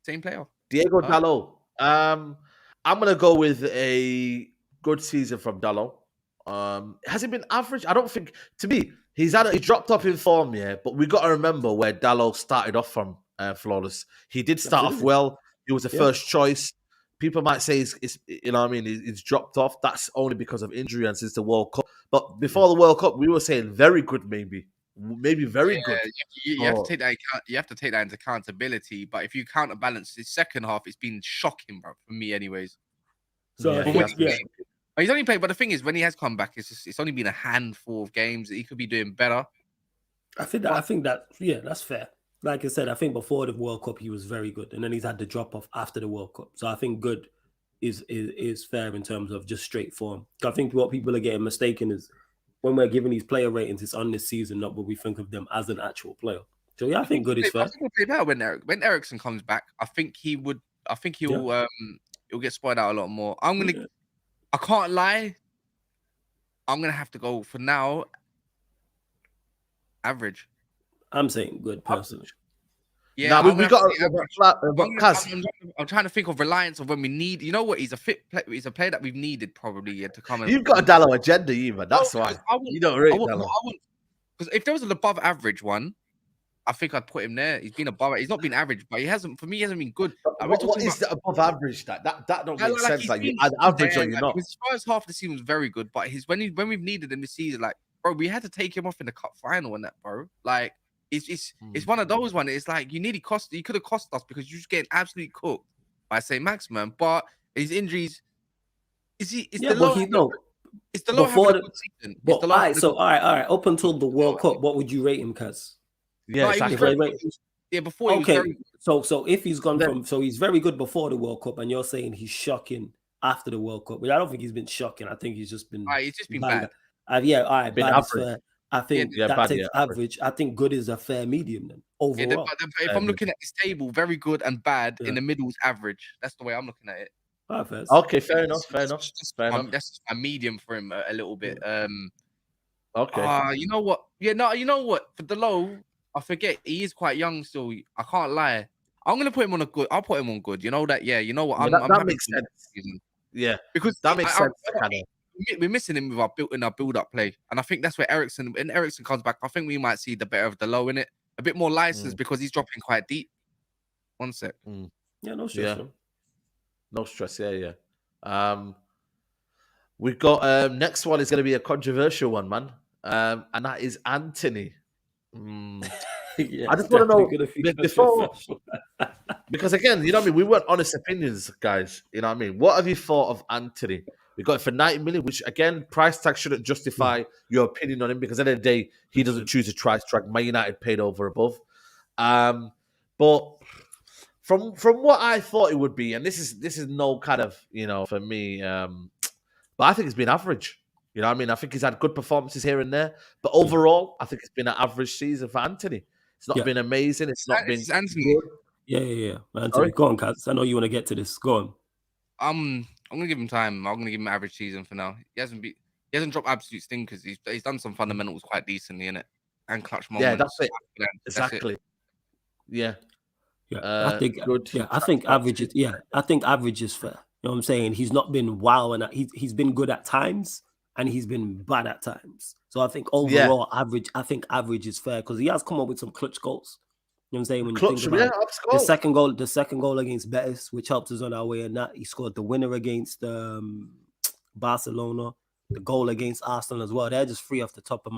Same player. Diego Dalot. I'm gonna go with a good season from Dalot. Has he been average? I don't think. To me, he dropped off in form, but we got to remember where Dalot started off from. Flawless. He did start off well. He was the first choice. People might say he's dropped off. That's only because of injury and since the World Cup. But before the World Cup, we were saying very good, maybe very good. You have to take that. You have to take that into accountability. But if you counterbalance the second half, it's been shocking, bro, for me, anyways. So he's only played. But the thing is, when he has come back, it's only been a handful of games. He could be doing better. I think that's fair. Like I said, I think before the World Cup he was very good, and then he's had the drop off after the World Cup. So I think good is fair in terms of just straight form. I think what people are getting mistaken is when we're giving these player ratings, it's on this season, not what we think of them as an actual player. So yeah, I think good is fair. I think he'll play better when Eriksen comes back. I think he'll get spoiled out a lot more. I can't lie. I'm gonna have to go for now. Average. I'm saying good personally. Yeah, now we got. I'm trying to think of reliance of when we need. You know what? He's a fit player. He's a player that we've needed probably to come. You've got a Dalot agenda, even. That's why you don't rate Dalot. Because if there was an above average one, I think I'd put him there. He's been above. He's not been average, but he hasn't. For me, he hasn't been good. What is the above average? That don't make sense. Like, you're either average or you're not. His first half of the season was very good, but when we've needed him this season, like, bro, we had to take him off in the cup final and that, bro. Like, it's one of those ones. It's like you could have cost us because you're just getting absolutely cooked by St. Maximin. But his injuries, it's the low before the season. But all right. Up until the World Cup, what would you rate him, Kaz? Yeah, before he was very good. So if he's gone from he's very good before the World Cup, and you're saying he's shocking after the World Cup, but I don't think he's been shocking. I think he's just been bad. Bad is fair. I think that takes average. I think good is a fair medium then overall. If I'm looking at this table, very good and bad in the middle is average. That's the way I'm looking at it. Perfect. Okay, fair enough. That's just a medium for him a little bit. Okay. You know what? Yeah, no, you know what? For Dalot, I forget he is quite young still. I can't lie. I'm gonna put him on a good. I'll put him on good. You know that? Yeah. You know what? That makes sense. Yeah, because that makes sense. We're missing him with our build-up play, and I think that's where Eriksen comes back. I think we might see the better of Dalot in it, a bit more license because he's dropping quite deep. 1 sec. Yeah, no stress. Yeah. No stress. Yeah. We've got next one is going to be a controversial one, man, and that is Antony. Yeah, I just want to know before, because again, you know what I mean. We want honest opinions, guys. You know what I mean. What have you thought of Antony? We got it for 90 million, which again, price tag shouldn't justify your opinion on him because at the end of the day, he doesn't choose a price tag. Man United paid over above. But from what I thought it would be, and this is no kind of, for me, but I think it's been average. You know what I mean? I think he's had good performances here and there, but overall, I think it's been an average season for Antony. It's not been amazing. It's not been Antony. Yeah. Antony, go on, Kaz. I know you want to get to this. Go on. I'm gonna give him time. I'm gonna give him an average season for now. He hasn't dropped absolute stinkers. He's done some fundamentals quite decently in it and clutch moments. Yeah, that's it. Exactly. Yeah. I think good. Yeah, I think average is. Yeah, I think average is fair. You know what I'm saying? He's not been wow, and he's been good at times, and he's been bad at times. So I think overall average. I think average is fair because he has come up with some clutch goals. You know what I'm saying? When you think about the second goal against Betis, which helped us on our way in that, he scored the winner against Barcelona, the goal against Arsenal as well. They're just free off the top of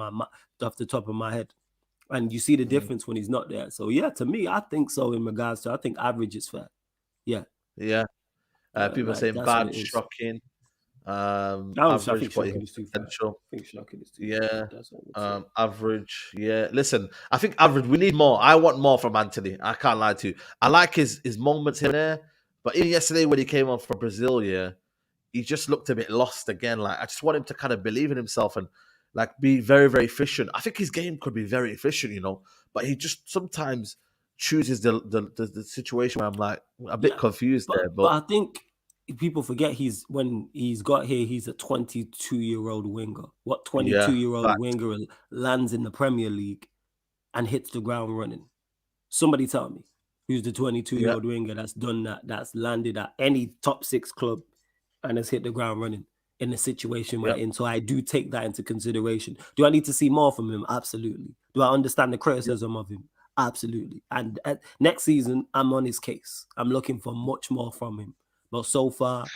my head. And you see the difference when he's not there. So yeah, to me, I think so in regards to I think average is fair. Yeah. Yeah. People saying bad, shocking. Average, but potential. I think shocking is too. Yeah. Average. Yeah. Listen, I think average. We need more. I want more from Antony. I can't lie to you. I like his moments here and there, but even yesterday when he came on for Brazil, he just looked a bit lost again. Like I just want him to kind of believe in himself and like be very, very efficient. I think his game could be very efficient, but he just sometimes chooses the situation where I'm like a bit confused there. But I think people forget when he's got here, he's a 22-year-old winger. What 22-year-old winger lands in the Premier League and hits the ground running? Somebody tell me who's the 22-year-old winger that's done that, that's landed at any top 6 club and has hit the ground running in the situation we're in. So I do take that into consideration. Do I need to see more from him? Absolutely. Do I understand the criticism of him? Absolutely. And next season, I'm on his case. I'm looking for much more from him. But so far,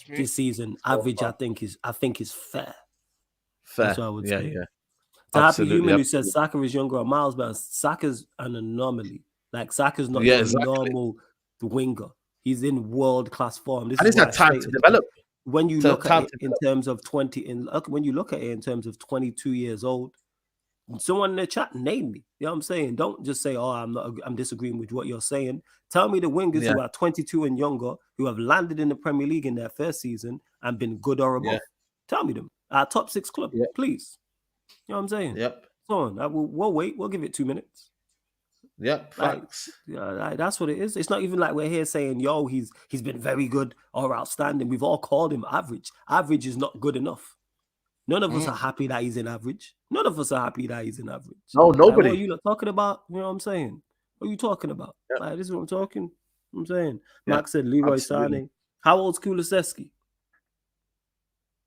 this season, average, I think is fair. Fair. That's what I would say. Yeah. To Happy Human who says Saka is younger or miles better. Saka's an anomaly. Like Saka's not a normal winger. He's in world-class form. And he's had time to develop. When you look at it in terms of 22 years old, someone in the chat, name me. You know what I'm saying? Don't just say, I'm disagreeing with what you're saying. Tell me the wingers who are 22 and younger, who have landed in the Premier League in their first season and been good or above. Tell me them. Our top 6 club, please. You know what I'm saying? Yep. Go on. We'll wait. We'll give it 2 minutes. Yep. Facts. That's what it is. It's not even like we're here saying, he's been very good or outstanding. We've all called him average. Average is not good enough. None of us are happy that he's in average. None of us are happy that he's in average. No, nobody. Like, what are you not talking about? You know what I'm saying? What are you talking about? Yeah. Like, this is what I'm talking. I'm saying. Yeah, Max said Leroy absolutely. Sané. How old's Kulusevski?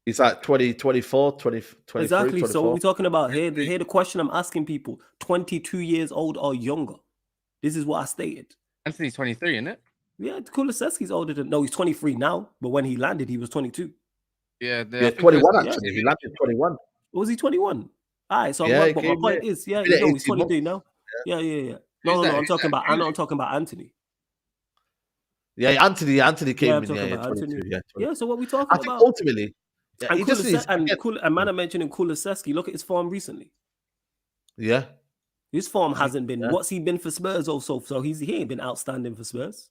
He's like 20, 24, 20, 23, Exactly. 24. So what we're talking about here, the question I'm asking people, 22 years old or younger. This is what I stated. Antony's 23, isn't it? Yeah, Kulusevski's older than... No, he's 23 now, but when he landed, he was 22. Yeah, 21 actually. He landed 21. Was he 21? All right, so Yeah, but my point is, yeah, Been there he's 18 23 months. now. Yeah. Who's that? I'm talking about Antony. Yeah, Antony came I'm in. talking Yeah, about 22. Antony. Yeah, 22. Yeah, so what we talking I think about? ultimately, yeah, And he just needs. and man, I'm mentioning Kulusevski. Look at his form recently. Yeah, His form hasn't been. Yeah. What's he been for Spurs also? So he ain't been outstanding for Spurs.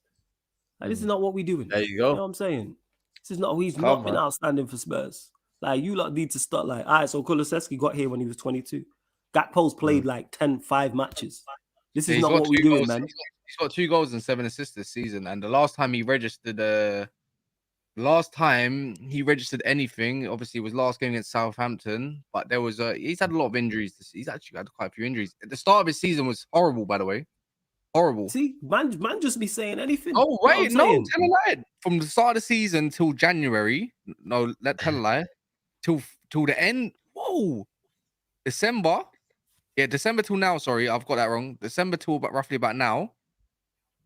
Like, this is not what we're doing. there you You go. know what I'm saying? He's Come not been on. outstanding for Spurs. Like, you lot need to start like, all right, so Kulusevski got here when he was 22. Gakpo's played like 5 matches. This is not what we're doing, man. He's got 2 goals and 7 assists this season. And the last time he registered anything, obviously, was last game against Southampton. But there was he's had a lot of injuries. He's actually had quite a few injuries. At the start of his season was horrible, by the way. Horrible. See, man just be saying anything. Oh, wait, no, saying? tell a lie. From the start of the season till January, no, tell a lie, till the end. Whoa, December. Yeah, December till now. Sorry, I've got that wrong. December till roughly about now.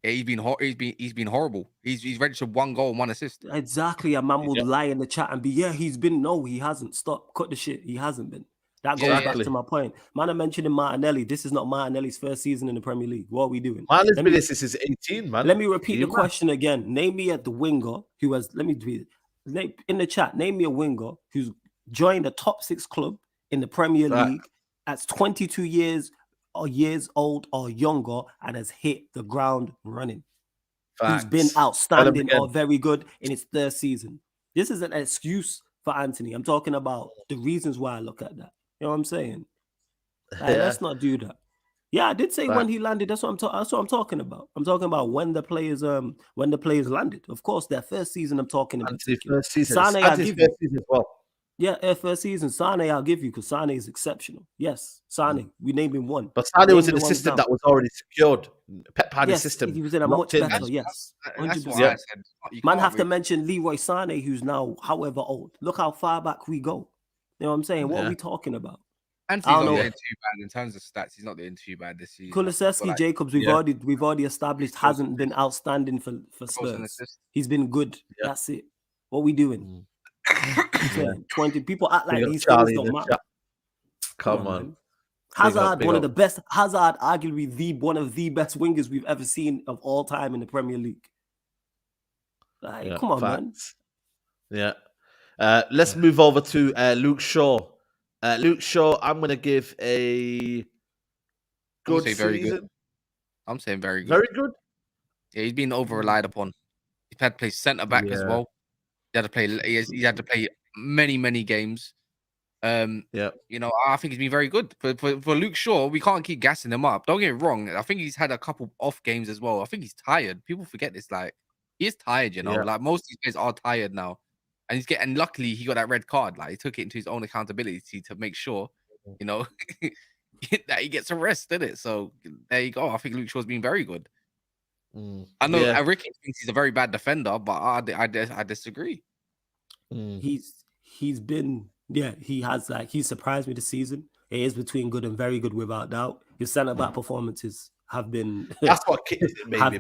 Yeah, he's been horrible. He's registered 1 goal and 1 assist. Exactly. A man would lie in the chat and be, he hasn't. Stop. Cut the shit. He hasn't been. That goes back to my point. Man, I mentioned Martinelli. This is not Martinelli's first season in the Premier League. What are we doing? Martinelli's been this is 18, man. Let me repeat the question again. Name me at the winger who has, let me read it. In the chat, name me a winger who's joined a top 6 club in the Premier League that's 22 years old or younger and has hit the ground running. Who's been outstanding or very good in its 3rd season. This is an excuse for Antony. I'm talking about the reasons why I look at that. You know what I'm saying? Like, let's not do that. Yeah, I did say when he landed. That's what I'm talking about. I'm talking about when the players landed. Of course, their first season. I'm talking about first season. Sané, I'll give you. First season as well. Yeah, first season. Sané, I'll give you because Sané is exceptional. Yes, Sané. We named him one. But Sané was in a system that was already secured. Pep had a system. He was in a much better. Yes, 100%. Man, have to mention Leroy Sané, who's now however old. Look how far back we go. You know what I'm saying? What are we talking about? Antony's not doing too bad in terms of stats. He's not doing too bad this season. Kulusevski, Jacobs, we've already established hasn't been outstanding for Spurs. He's been good. Yeah. That's it. What are we doing? 20 people act like these things don't matter. Come on. Hazard, one of the best. Hazard, arguably one of the best wingers we've ever seen of all time in the Premier League. Like, come on, man. Yeah. Let's move over to Luke Shaw. Luke Shaw, I'm going to give a good very season. Good. I'm saying very good. Very good? Yeah, he's been over-relied upon. He's had to play centre-back as well. He had to play many games. You know, I think he's been very good. For Luke Shaw, we can't keep gassing him up. Don't get me wrong. I think he's had a couple off games as well. I think he's tired. People forget this. Like, he is tired, you know. Like, most of these players are tired now. And luckily he got that red card. Like, he took it into his own accountability to make sure, you know, that he gets a rest, didn't it? So there you go. I think Luke Shaw's been very good. I know Ricky thinks he's a very bad defender, but I disagree. He's been he's surprised me this season. It is between good and very good without doubt. His centre back performances have been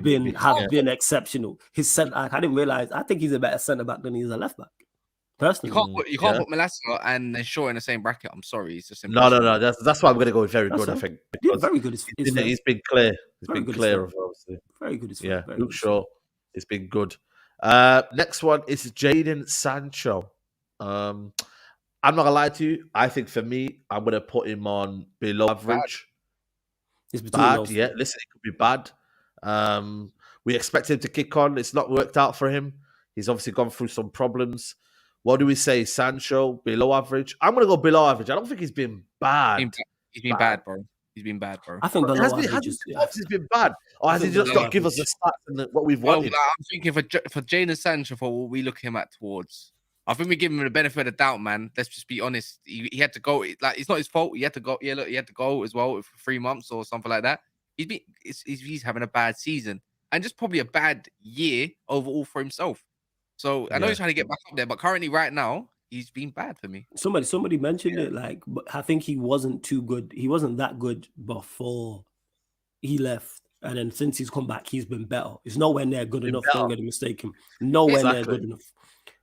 been exceptional. His centre back, I didn't realize. I think he's a better centre back than he is a left back. Personally, you can't put Malacia and then Shaw in the same bracket. I'm sorry, it's just no. That's why I'm going to go with very good. I think very good. He's been clear. He's been clear of obviously. Very good. Luke Shaw has been good. Next one is Jadon Sancho. I'm not gonna lie to you. I think for me, I'm gonna put him on below average. It's bad. Yeah, listen, it could be bad. We expect him to kick on. It's not worked out for him. He's obviously gone through some problems. What do we say? Sancho, below average? I'm going to go below average. I don't think he's been bad. He's been bad, bro. He's been bad, bro. I think below average he's been bad. Or has he just not give us the stats and what we've wanted? I'm thinking for Jadon Sancho, for what we look him at towards, I think we give him the benefit of the doubt, man. Let's just be honest. He had to go. Like, it's not his fault. He had to go. Yeah, look, he had to go as well for 3 months or something like that. He's having a bad season and just probably a bad year overall for himself. So I know he's trying to get back up there, but currently, right now, he's been bad for me. Somebody mentioned it. Like, but I think he wasn't too good. He wasn't that good before he left. And then since he's come back, he's been better. It's nowhere near good enough. Don't get mistaken. Nowhere near good enough.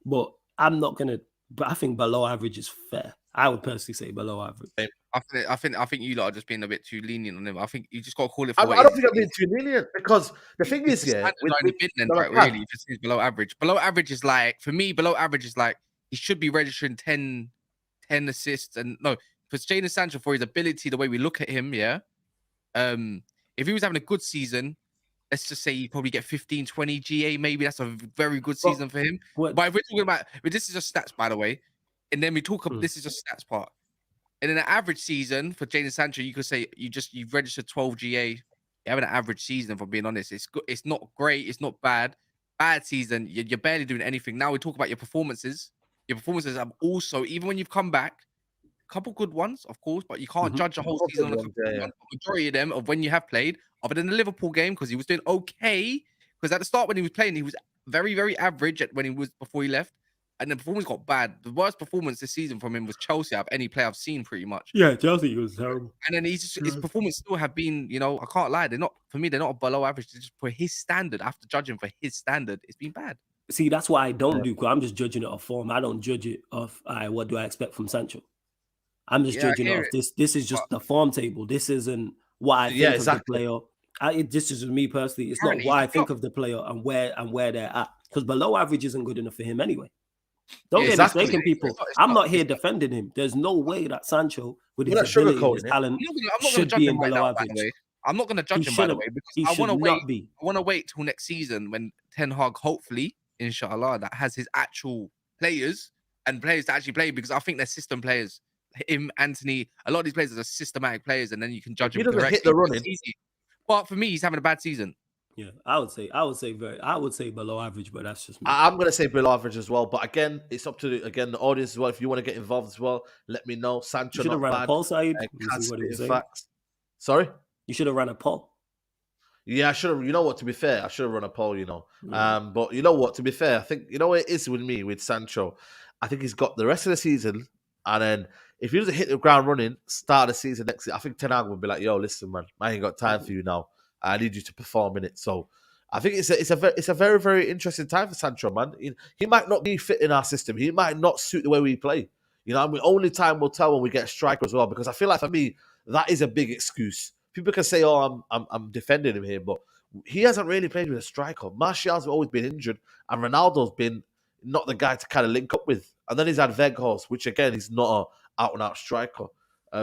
But I'm not gonna. But I think below average is fair. I would personally say below average. I think you lot are just being a bit too lenient on him. I think you just got to call it. I don't think I'm being too lenient because the thing is, really, if it's below average. Below average is like, for me, below average is like he should be registering 10 assists and no, for Jadon Sancho for his ability, the way we look at him, if he was having a good season, let's just say he'd probably get 15, 20 GA, maybe that's a very good season for him. But if we're talking about, this is just stats, by the way, and then we talk about this is just stats part. And in an average season for Jadon Sancho, you could say you've registered 12 GA. You have an average season, if I'm being honest. It's good. It's not great. It's not bad. Bad season. You're barely doing anything. Now we talk about your performances. Your performances have also, even when you've come back, a couple good ones, of course, but you can't judge a whole season on a couple good ones. The majority of them of when you have played, other than the Liverpool game, because he was doing okay. Because at the start when he was playing, he was very, very average before he left. And the performance got bad. The worst performance this season from him was Chelsea out of any player I've seen, pretty much. Yeah, Chelsea was terrible. And then his performance still have been, I can't lie. They're not below average. They're just for his standard. After judging for his standard, it's been bad. See, that's why I don't do. Because I'm just judging it off form. I don't judge it off. What do I expect from Sancho? I'm just judging it off this. This is just the form table. This isn't what I think of the player. This is me personally. It's not what I think of the player and where they're at. Because below average isn't good enough for him anyway. Don't get mistaken, people. I'm not here defending him. There's no way that Sancho, with his ability, his talent, should be in below average. I'm not going to judge him, by the way, because I want to wait till next season when Ten Hag, hopefully, inshallah, that has his actual players and players to actually play, because I think they're system players. Him, Antony, a lot of these players are systematic players, and then you can judge him directly. Hit the running. But for me, he's having a bad season. Yeah, I would say below average, but that's just me. I'm going to say below average as well. But again, it's up to the audience as well. If you want to get involved as well, let me know. Sancho, you should have ran a poll, Saeed. Sorry? You should have run a poll. Yeah, I should have. You know what? To be fair, I should have run a poll. But you know what? To be fair, I think what it is with me with Sancho. I think he's got the rest of the season, and then if he doesn't hit the ground running, start the season next year, I think Ten Hag would be like, "Yo, listen, man, I ain't got time for you now. I need you to perform in it." So I think it's a very, very interesting time for Sancho, man. He might not be fit in our system. He might not suit the way we play. Only time will tell when we get a striker as well. Because I feel like for me, that is a big excuse. People can say, "Oh, I'm defending him here," but he hasn't really played with a striker. Martial's always been injured, and Ronaldo's been not the guy to kind of link up with. And then he's had Weghorst, which again is not an out-and-out striker.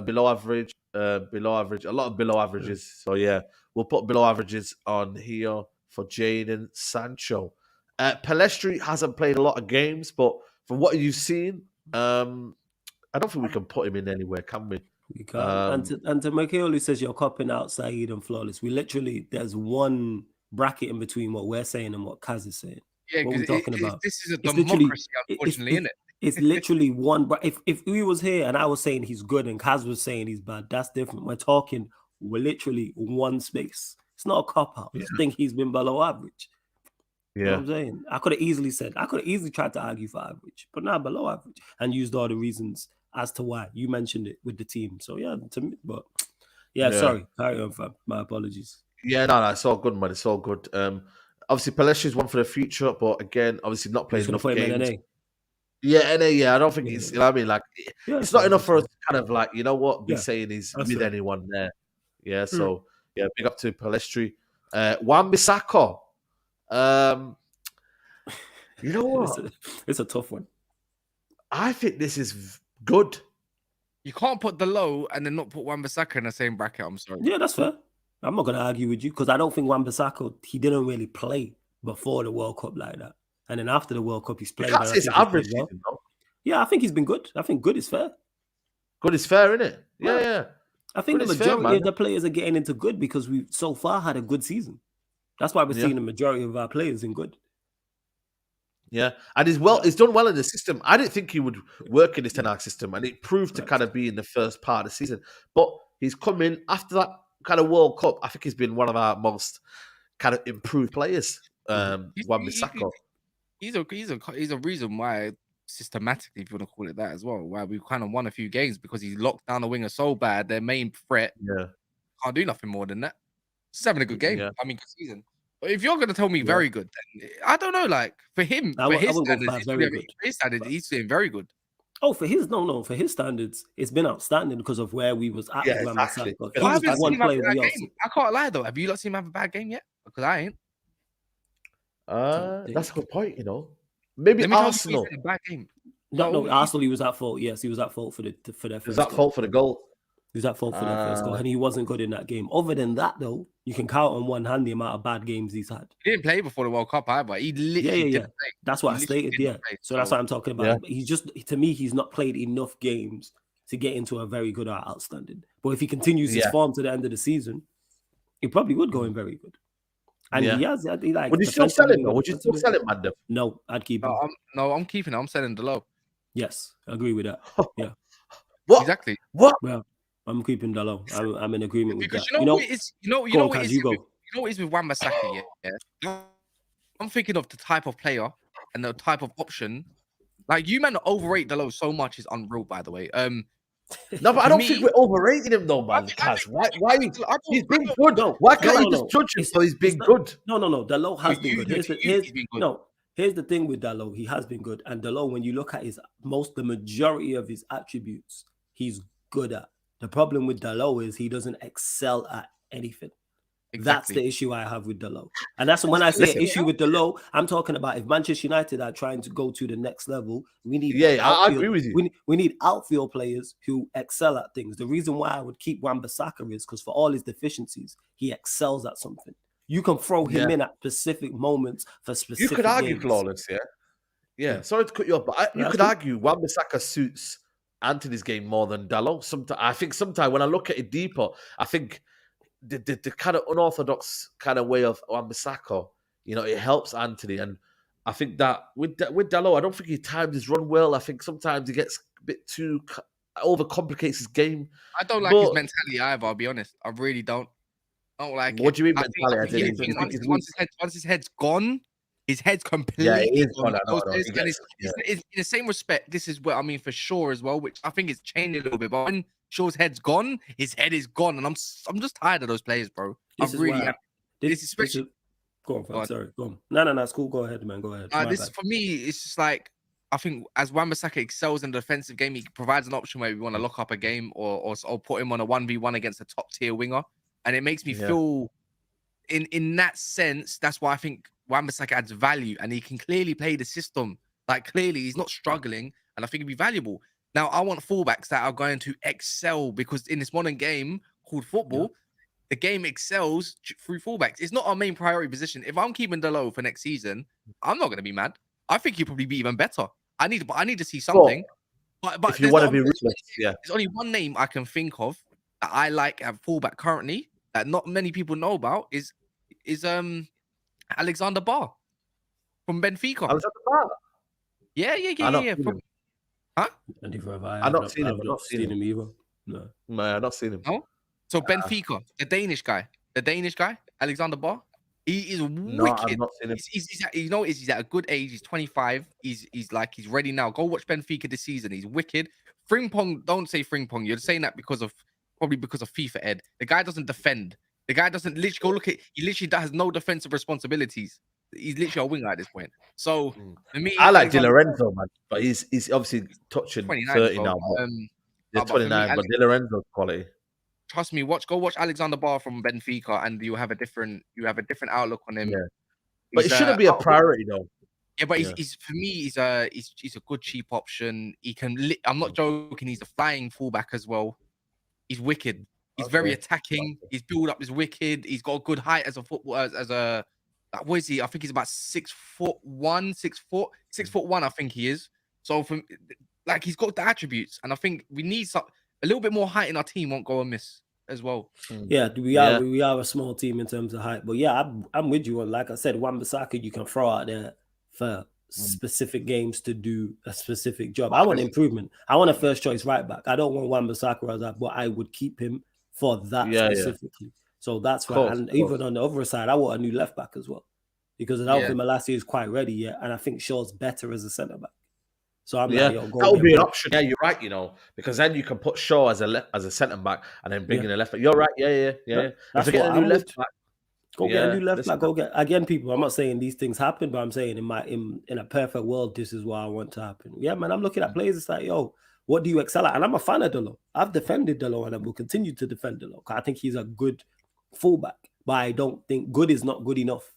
Below average, a lot of below averages. So yeah, we'll put below averages on here for Jadon Sancho. Pellistri hasn't played a lot of games, but from what you've seen, I don't think we can put him in anywhere, can we? We can't. And to Michael, who says you're copping out Saeed and Flawless, there's one bracket in between what we're saying and what Kaz is saying. Yeah, because this is a democracy, unfortunately, isn't it? It's literally one. If we was here and I was saying he's good and Kaz was saying he's bad, that's different. We're literally one space. It's not a cop out. I think he's been below average. Yeah, you know what I'm saying, I could have easily tried to argue for average, but not below average, and used all the reasons as to why. You mentioned it with the team, so yeah, to me, but sorry, carry on, fam. My apologies. Yeah, no, it's all good, man. It's all good. Obviously, Pellistri is one for the future, but again, obviously not playing enough games. Yeah, NA, I don't think he's, you know what I mean? Like, it's not enough for us to kind of like, be saying he's with anyone there. Yeah, so, big up to Pellistri. Wan-Bissaka. You know what? It's a tough one. I think this is good. You can't put Dalot and then not put Wan-Bissaka in the same bracket, I'm sorry. Yeah, that's fair. I'm not going to argue with you because I don't think Wan-Bissaka, he didn't really play before the World Cup like that. And then after the World Cup, he's played. It's average season, though. Yeah, I think he's been good. I think good is fair. Good is fair, isn't it? Yeah. I think the majority of the players are getting into good because we've so far had a good season. That's why we're seeing the majority of our players in good. Yeah, and he's done well in the system. I didn't think he would work in this Ten Hag system, and it proved to kind of be in the first part of the season. But he's come in after that kind of World Cup. I think he's been one of our most kind of improved players. Wan-Bissaka. He's a reason why systematically, if you want to call it that as well, why we've kind of won a few games because he's locked down the winger so bad. Their main threat can't do nothing more than that. Just having a good game. Yeah. I mean, good season. But if you're going to tell me very good, then I don't know. Like for him, I his wouldn't go for very good. his standards, he's doing very good. Oh, for his standards, it's been outstanding because of where we was at. Yeah, with exactly. Wan-Bissaka. I haven't seen him have a bad game. I can't lie though. Have you not seen him have a bad game yet? Because I ain't. That's a good point. You know, maybe Arsenal. A bad game. No, Arsenal. He was at fault. Yes, he was at fault for their first. Was that fault for the goal? He was at fault for their first goal, and he wasn't good in that game. Other than that, though, you can count on one hand the amount of bad games he's had. He didn't play before the World Cup either. He literally didn't play. That's what I stated. Yeah, so that's what I'm talking about. Yeah. He's just, to me, he's not played enough games to get into a very good or outstanding. But if he continues his form to the end of the season, he probably would go in very good. And he has. He like. Would you still sell him? Would you still sell him, Madam? No, I'd keep him. I'm keeping him. I'm selling Dalot. Yes, I agree with that. Yeah. What? Exactly. What? Well, I'm keeping Dalot. I'm in agreement with that. You know what it is? You know what it is? You know what it is with Wan-Bissaka? Yeah. I'm thinking of the type of player and the type of option. Like you man overrate Dalot so much is unreal, by the way. No, but I don't think we're overrating him though, man. Why? He's been good. Why can't you just judge him? So he's been good. No. Dalot has been good. Here's the thing with Dalot. He has been good. And Dalot, when you look at the majority of his attributes, he's good at. The problem with Dalot is he doesn't excel at anything. Exactly. That's the issue I have with Dalot. And that's when I say issue with Dalot, I'm talking about if Manchester United are trying to go to the next level, we need I agree with you. We need outfield players who excel at things. The reason why I would keep Wan-Bissaka is because for all his deficiencies, he excels at something. You can throw him in at specific moments for specific. You could argue games. flawless, yeah. Sorry to cut you off, but you could argue Wan-Bissaka suits Antony's game more than Dalot. I think sometimes when I look at it deeper, I think the kind of unorthodox kind of way of Wan-Bissaka, it helps Antony. And I think that with Dalot, I don't think he times his run well. I think sometimes he gets a bit too overcomplicates his game. I don't like his mentality either, I'll be honest. I really don't. I don't like what do you mean mentality? Once his head's gone, his head's completely gone. In the same respect, this is what I mean for Shaw as well, which I think is changing a little bit. But when Shaw's head's gone, his head is gone, and I'm just tired of those players, bro. This is especially. Go on, sorry. Go on. No, it's cool. Go ahead, man. Go ahead. For me, it's just like I think as Wan-Bissaka excels in the defensive game, he provides an option where we want to lock up a game or put him on a 1v1 against a top tier winger, and it makes me feel in that sense. That's why I think Wan-Bissaka adds value, and he can clearly play the system. Like clearly, he's not struggling, and I think it'd be valuable. Now, I want fullbacks that are going to excel because in this modern game called football, the game excels through fullbacks. It's not our main priority position. If I'm keeping Dalot for next season, I'm not going to be mad. I think he'll probably be even better. I need to see something. But if you want to be ruthless, there's only one name I can think of that I like at fullback currently that not many people know about is Alexander Barr from Benfica. Alexander Barr? Yeah. Huh? I've not seen him either. No, I've not seen him. No? So Benfica, the Danish guy, Alexander Barr, he is wicked. No, I've not seen him. He's at a good age. He's 25. He's ready now. Go watch Benfica this season. He's wicked. Frimpong, don't say Frimpong. You're saying that probably because of FIFA, Ed. The guy doesn't defend. The guy doesn't literally go look at. He literally has no defensive responsibilities. He's literally a winger at this point. So for me, I like Di Lorenzo, man, but he's obviously touching 30 now. He's 29, but Di Lorenzo's quality. Trust me, go watch Alexander Barr from Benfica, and you have a different outlook on him. Yeah. But it shouldn't be a priority though. Yeah, but he's for me, he's a good cheap option. He can. I'm not joking. He's a flying fullback as well. He's wicked. He's very attacking. His build up is wicked. He's got a good height as a footballer. What is he? I think he's about 6'1", 6'1". I think he is. So he's got the attributes, and I think we need a little bit more height in our team. Won't go amiss as well. Yeah, we are a small team in terms of height, but yeah, I'm with you on. Like I said, Wan-Bissaka you can throw out there for specific games to do a specific job. I want improvement. I want a first choice right back. I don't want Wan-Bissaka as that, but I would keep him for that specifically. So that's right. And even on the other side, I want a new left back as well, because I don't think Malacia is quite ready yet, and I think Shaw's better as a centre back. So I'm like, yo, go that would be an option. Yeah, you're right. Because then you can put Shaw as a centre back and then bring in a left back. You're right. Yeah. That's get a new left back. Go get a new left back. Go get again, people. I'm not saying these things happen, but I'm saying in a perfect world, this is what I want to happen. Yeah, man. I'm looking at players. It's like, yo, what do you excel at? And I'm a fan of Dalot. I've defended Dalot, and I will continue to defend Dalot. I think he's a good fullback, but I don't think good is not good enough.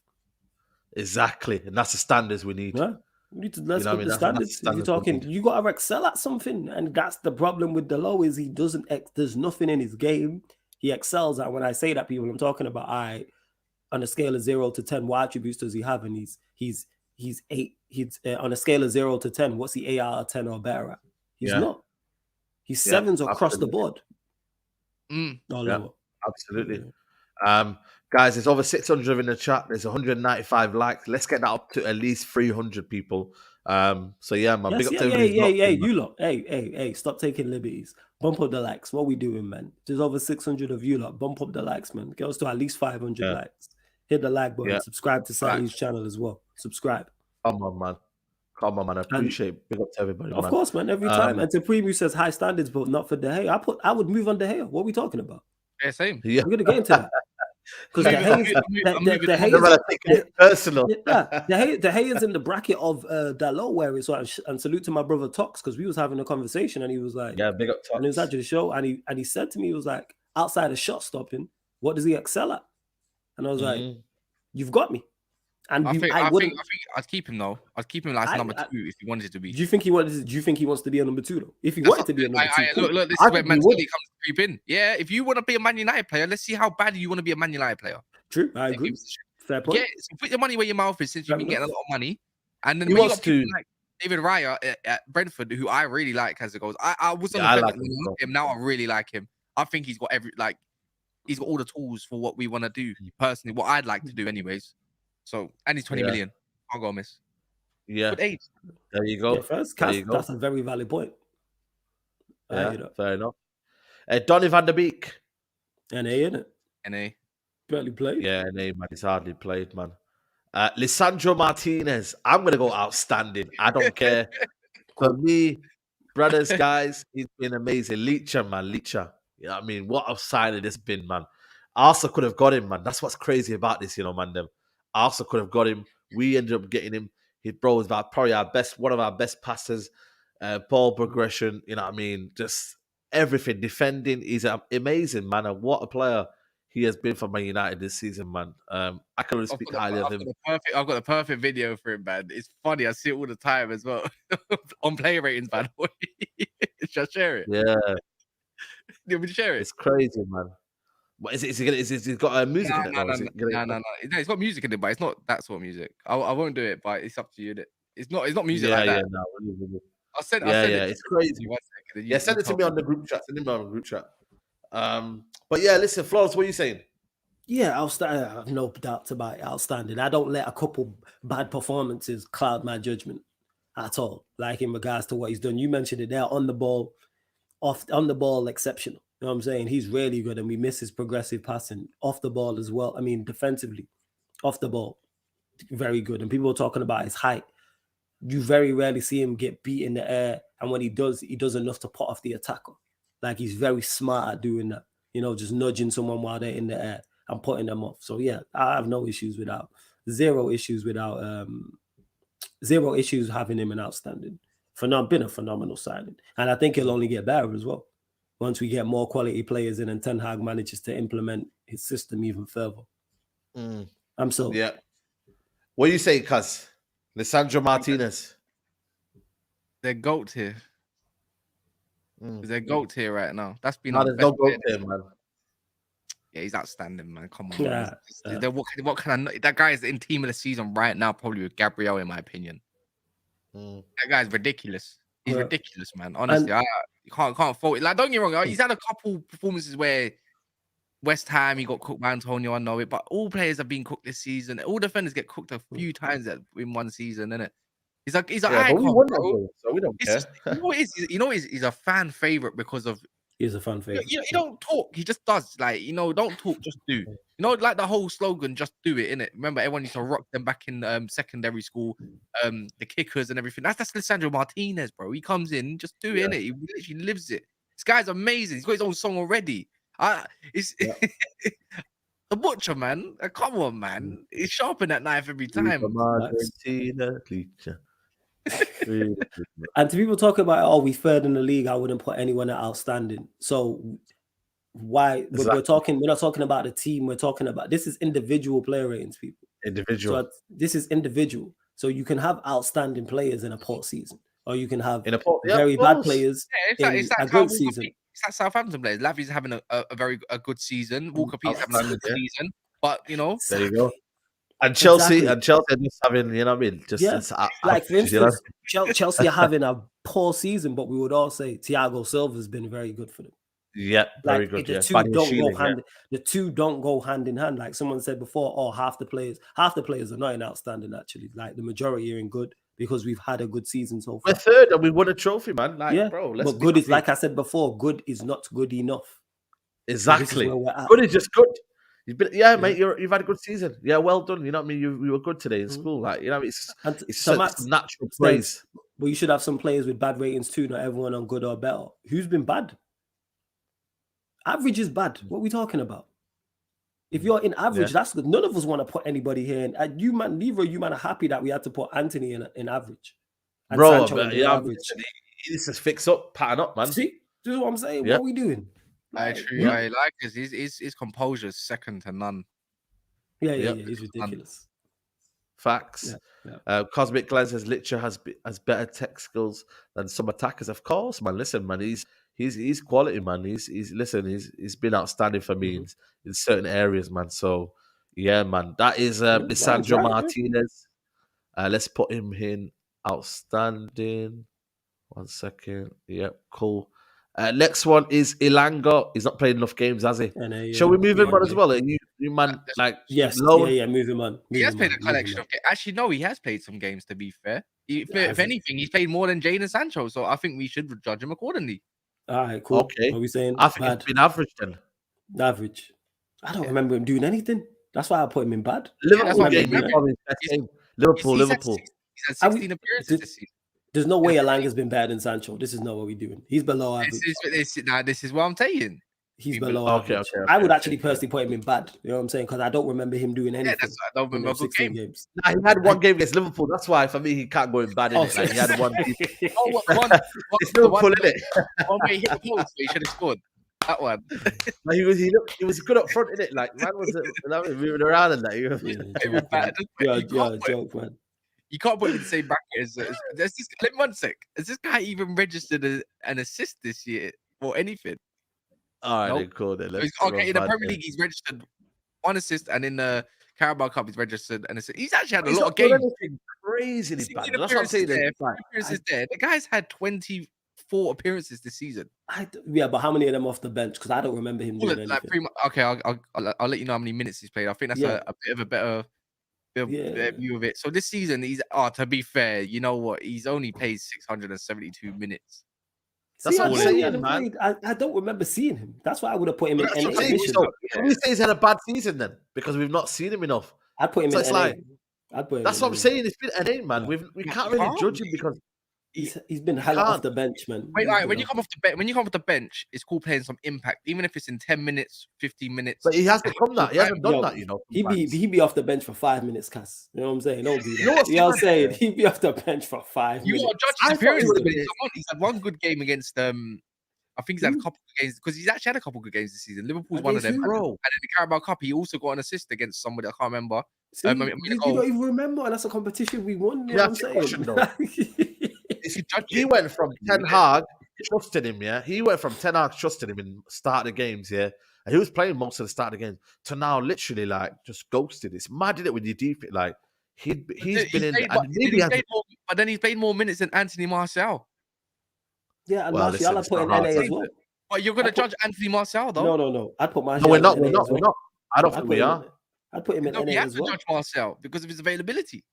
Exactly, and that's the standards we need. Yeah. We need to let's put the standards. If you're talking, you got to excel at something, and that's the problem with Dalot is he doesn't. There's nothing in his game he excels at. When I say that, people, I'm talking about on a scale of 0 to 10, what attributes does he have? And he's 8. He's on a scale of 0 to 10. What's he 8 out of 10 or better at? He's not. He's 7s across the board. Absolutely. Guys, there's over 600 in the chat. There's 195 likes. Let's get that up to at least 300 people. So yeah, man. Big up to everybody. You lot. Hey, stop taking liberties. Bump up the likes. What we doing, man? There's over 600 of you lot. Bump up the likes, man. Get us to at least 500 likes. Hit the like button. Subscribe to Saeed's channel as well. Subscribe. Come on, man. I appreciate it. Big up to everybody, Of course, man. Every time. And to Preview says high standards, but not for De Gea. I would move on De Gea. What are we talking about? Yeah, same. Yeah. We're going to get into that. Because the Gea's in the bracket of Dalot, where it's like, and salute to my brother Tox, because we was having a conversation and he was like, yeah, big up Tox. And it was actually the show, and he said to me, he was like, outside of shot stopping, what does he excel at? And I was like, you've got me. And I think I'd keep him though. I'd keep him like number 2 if he wanted to be. Do you think he wants to be a number 2 though? If he wanted to be a number 2, look, this is where mentality comes to creep in. Yeah, if you want to be a Man United player, let's see how bad you want to be a Man United player. True, I agree. Fair point. Yeah, so put your money where your mouth is, since you've been getting a lot of money. And then he wants to like David Raya at Brentford, who I really like as it goes. I was on the fence him. Now I really like him. I think he's got he's got all the tools for what we want to do personally. What I'd like to do, anyways. So, and he's 20 million. I'll go miss. Yeah. Good age. There you go. That's a very valid point. Yeah, fair enough. Donny van der Beek. NA, innit? NA. Barely played. Yeah, NA, man. He's hardly played, man. Lisandro Martinez. I'm going to go outstanding. I don't care. For me, brothers, guys, he's been amazing. Licha, man. Licha. You know what I mean? What a signing this been, man. Arsenal could have got him, man. That's what's crazy about this, man. Arsenal could have got him. We ended up getting him. He was probably one of our best passers. Ball progression, you know what I mean? Just everything. Defending. He's amazing, man. And what a player he has been for Man United this season, man. I can only speak highly of him. I've got the perfect video for him, man. It's funny. I see it all the time as well. On play ratings, by the way. Shall I share it? Yeah. You want me to share it? It's crazy, man. What is it got music in it? No. It's got music in it, but it's not that sort of music. I won't do it, but it's up to you. It's not music like that. No. I'll send it. It's crazy. Send it to me on the group chat. But yeah, listen, Flores, what are you saying? Yeah, outstanding. I have no doubts about it. Outstanding. I don't let a couple bad performances cloud my judgment at all. Like in regards to what he's done. You mentioned it there, on the ball, exceptional. You know what I'm saying? He's really good, and we miss his progressive passing off the ball as well. I mean, defensively, off the ball, very good. And people are talking about his height. You very rarely see him get beat in the air, and when he does enough to put off the attacker. Like, he's very smart at doing that. Just nudging someone while they're in the air and putting them off. So yeah, I have zero issues having him an outstanding. Been a phenomenal signing, and I think he'll only get better as well once we get more quality players in and Ten Hag manages to implement his system even further. I'm so yeah. What do you say, cuz? Lisandro Martinez. They're GOAT here. They're GOAT here right now. That's been there's no GOAT here, man. Yeah, he's outstanding, man. Come on. Yeah. What kind of that guy is in team of the season right now, probably with Gabriel, in my opinion. That guy's ridiculous. He's ridiculous, man. Honestly, you can't fault it. Like, don't get me wrong, he's had a couple performances where West Ham he got cooked by Antonio, I know it, but all players have been cooked this season. All defenders get cooked a few times in one season, innit? He's an But we icon, won that bro. game, so we don't It's care. just, you know what it is? You know, he's a fan favorite because of He's a fan favorite. you don't talk, he just does. Like, don't talk, just do. Like the whole slogan, just do it, innit? Remember, everyone used to rock them back in secondary school, the kickers and everything. That's Lisandro Martinez, bro. He comes in, just do it, innit? He literally lives it. This guy's amazing. He's got his own song already. It's the butcher, man. Come on, man. He's sharpening that knife every time. And to people talking about, we third in the league, I wouldn't put anyone at outstanding. So why we're not talking about the team, we're talking about this is individual player ratings, people. Individual. So this is individual. So you can have outstanding players in a poor season, or you can have very bad players in a good season. It's like Southampton players. Lavi's having a very good season. Walker Peters having a good season. But there you go. And Chelsea are just having, you know what I mean? Like for instance, Chelsea are having a poor season, but we would all say Thiago Silva's been very good for them. Yeah, very good. The two don't go hand in hand. Like someone said before, half the players are not in outstanding actually. Like the majority are in good because we've had a good season so far. We're third and we won a trophy, man. Like, bro, but good is, like I said before, good is not good enough. Exactly. Good is just good. Mate, you've had a good season. Yeah, well done. You know what I mean? You were good today in school. Like, you know, it's natural praise. Well, you should have some players with bad ratings too. Not everyone on good or better. Who's been bad? Average is bad. What are we talking about? If you're in average, that's good. None of us want to put anybody here. And you man, neither you man are happy that we had to put Antony in average. And bro, average. This is fix up, pattern up, man. See, this is what I'm saying. What are we doing? I like his composure is second to none. Yeah, he's ridiculous. Facts. Cosmic Glass says Litcher has better tech skills than some attackers. Of course, man. Listen, man, he's quality, man. He's been outstanding for me in certain areas, man. So yeah, man. That is Lisandro Martinez. Let's put him in outstanding. 1 second. Yep, cool. Next one is Elanga. He's not played enough games, has he? Shall we move him on as well? You man, like yes, move him on. He has played a collection of games. Actually, no, he has played some games. To be fair, if anything, he's played more than Jadon Sancho. So I think we should judge him accordingly. All right, cool. Okay, what are we saying? I think it's been average then. Average. I don't remember him doing anything. That's why I put him in bad. Liverpool. He's had 16 appearances this season. There's no way Elanga's been better than Sancho. This is not what we're doing. He's below average. This is what I'm saying. He's below average. Okay, I would actually personally put him in bad. You know what I'm saying? Because I don't remember him doing anything. Yeah, I don't remember 16 games. Nah, he had one game against Liverpool. That's why for me he can't go in bad. Like, he had one. It's Liverpool, isn't it? One way he hit the post, so he should have scored. That one. Like he was good up front, innit? Like man was moving around and that. Joke, man. You can't put him in the same bracket as there's this. Let me 1 sec. Has this guy even registered an assist this year or anything? All right, then, cool. Then. Okay, in the Premier League, he's registered 1 assist, and in the Carabao Cup, he's registered an assist. He's actually had a lot of games. Crazily bad. That's what I'm saying. The guy's had 24 appearances this season. But how many of them off the bench? Because I don't remember him doing anything. Okay, I'll let you know how many minutes he's played. I think that's a bit of a better view of it. So this season, to be fair, you know what? He's only played 672 minutes. That's what I'm saying, man. I don't remember seeing him. That's why I would have put him in NA. So we say he's had a bad season then because we've not seen him enough. I'd put him in NA. That's what I'm saying. It's been NA, man. We can't really judge him because he's been hella off the bench, man. Wait, when you come off the bench, it's cool playing some impact, even if it's in 10 minutes, 15 minutes. But he hasn't come that. He hasn't done that, you know. He'd be off the bench for 5 minutes, Cass. You know what I'm saying? Don't do that. You know what I'm saying? He'd be off the bench for 5 minutes. You got to judge his appearance. He's had one good game against I think he's had a couple of games because he's actually had a couple of good games this season. Liverpool's one of them. Bro. And in the Carabao Cup, he also got an assist against somebody I can't remember. See, you don't even remember, and that's a competition we won. You know what I'm saying? He went from Ten Hag trusting him, yeah. He went from Ten Hag trusting him in start of the games, yeah. And he was playing most of the start of the games to now literally like just ghosted. It's mad, isn't it? When you deep it, like he's been in. But then he's played more minutes than Antony Martial. Yeah, and Martial I put in NA as well. But you're gonna judge Antony Martial though? No. I'd put Martial. No, we're not. I don't think we are. I'd put him in NA as well. He has to judge Martial because of his availability.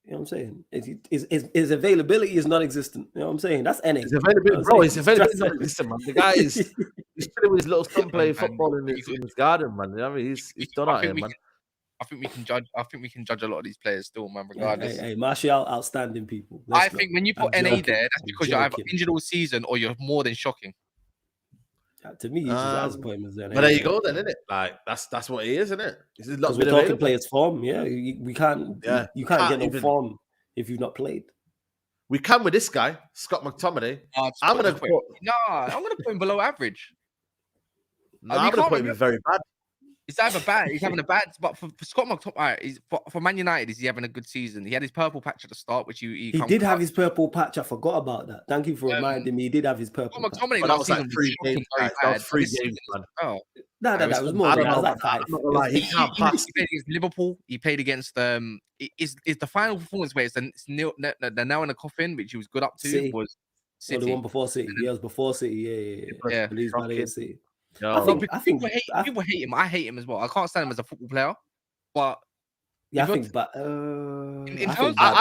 You know what I'm saying? His availability is non-existent. You know what I'm saying? That's NA. His availability, bro. His availability is non-existent, man. The guy is he's chilling with his little son playing football in his garden, man. You know what I mean? He's done out here, man. I think we can judge a lot of these players still, man. Regardless. Hey, Martial, outstanding people. I think when you put NA there, that's because you're either injured all season or you're more than shocking. To me, he's just disappointments. But there you go, then, isn't it? Like that's what he is, isn't it? Because we're talking players' form. Yeah, we can't. Yeah, you can't get no form if you've not played. We can with this guy, Scott McTominay. I'm gonna put him below average. I'm gonna put him very bad. He's either bad. He's having a bad. But for Scott McTominay, for Man United, is he having a good season? He had his purple patch at the start, which he did have his purple patch. I forgot about that. Thank you for reminding me. He did have his purple patch. McTominay last season was 3 games. That was 3 games, man. That was more than that. Was like 5. He played against Liverpool. He played against Is the final performance where they're now in the coffin, which he was good up to City. Was City. The one before City. Yeah, it was before City. Yeah. Released by the City. I think people hate him. I hate him as well. I can't stand him as a football player, but I think, but in terms of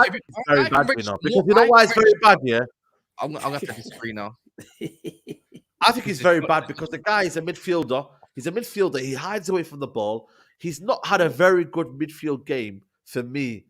very bad, because you know why it's very bad. Yeah, I'm gonna have to disagree now. I think he's very bad because the guy is a midfielder. He's a midfielder. He hides away from the ball. He's not had a very good midfield game for me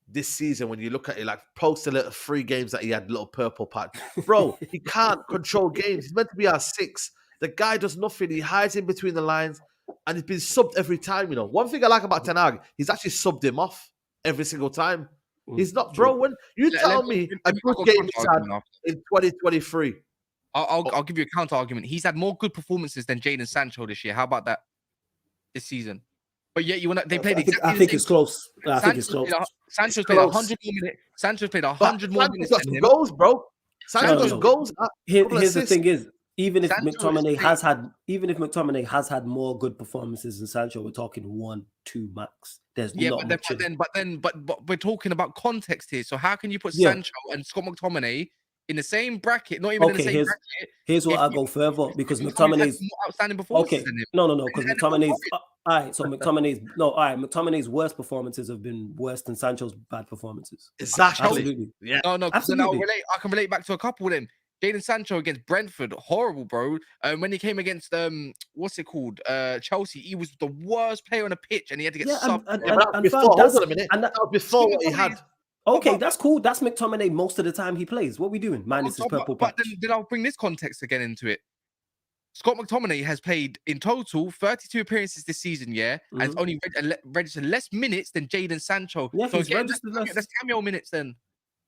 this season. When you look at it, like post the little 3 games that he had, little purple patch, bro. He can't control games. He's meant to be our 6. The guy does nothing. He hides in between the lines, and he's been subbed every time. You know, one thing I like about Ten Hag, he's actually subbed him off every single time. He's not, bro. When you tell me a good game he's had in 2023, I'll give you a counter argument. He's had more good performances than Jadon Sancho this year. How about that? This season, but yet they played exactly. I think it's close. I think it's close. Sancho's played 100 more minutes. Sancho's played 100 more minutes. Got some goals, bro. Sancho's goals. Here's the thing: is even if McTominay has had more good performances than Sancho, we're talking 1-2 max. There's not much. But we're talking about context here. So how can you put Sancho and Scott McTominay in the same bracket? Not even in the same bracket. Here's what I'll go further, because McTominay's more outstanding performances than him. No, because McTominay's all right. So McTominay's worst performances have been worse than Sancho's bad performances. Exactly. Absolutely. Yeah. No. Absolutely. I can relate back to a couple of them. Jadon Sancho against Brentford, horrible, bro. When he came against what's it called? Chelsea, he was the worst player on the pitch, and he had to get subbed. That was before what he had. Okay, that's cool. That's McTominay most of the time he plays. What are we doing? Minus his purple patch. But then I'll bring this context again into it. Scott McTominay has played in total 32 appearances this season, and has only registered less minutes than Jadon Sancho. Yeah, so again, that's cameo minutes then.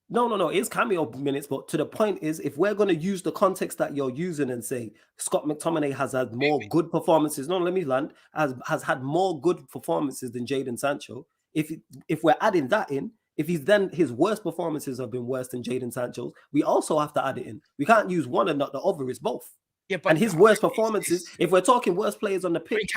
No, it's cameo minutes. But to the point is, if we're going to use the context that you're using and say Scott McTominay has had more good performances, has had more good performances than Jadon Sancho. If we're adding that in, if his worst performances have been worse than Jadon Sancho's, we also have to add it in. We can't use one and not the other. It's both. Yeah, but his worst performances, if we're talking worst players on the pitch,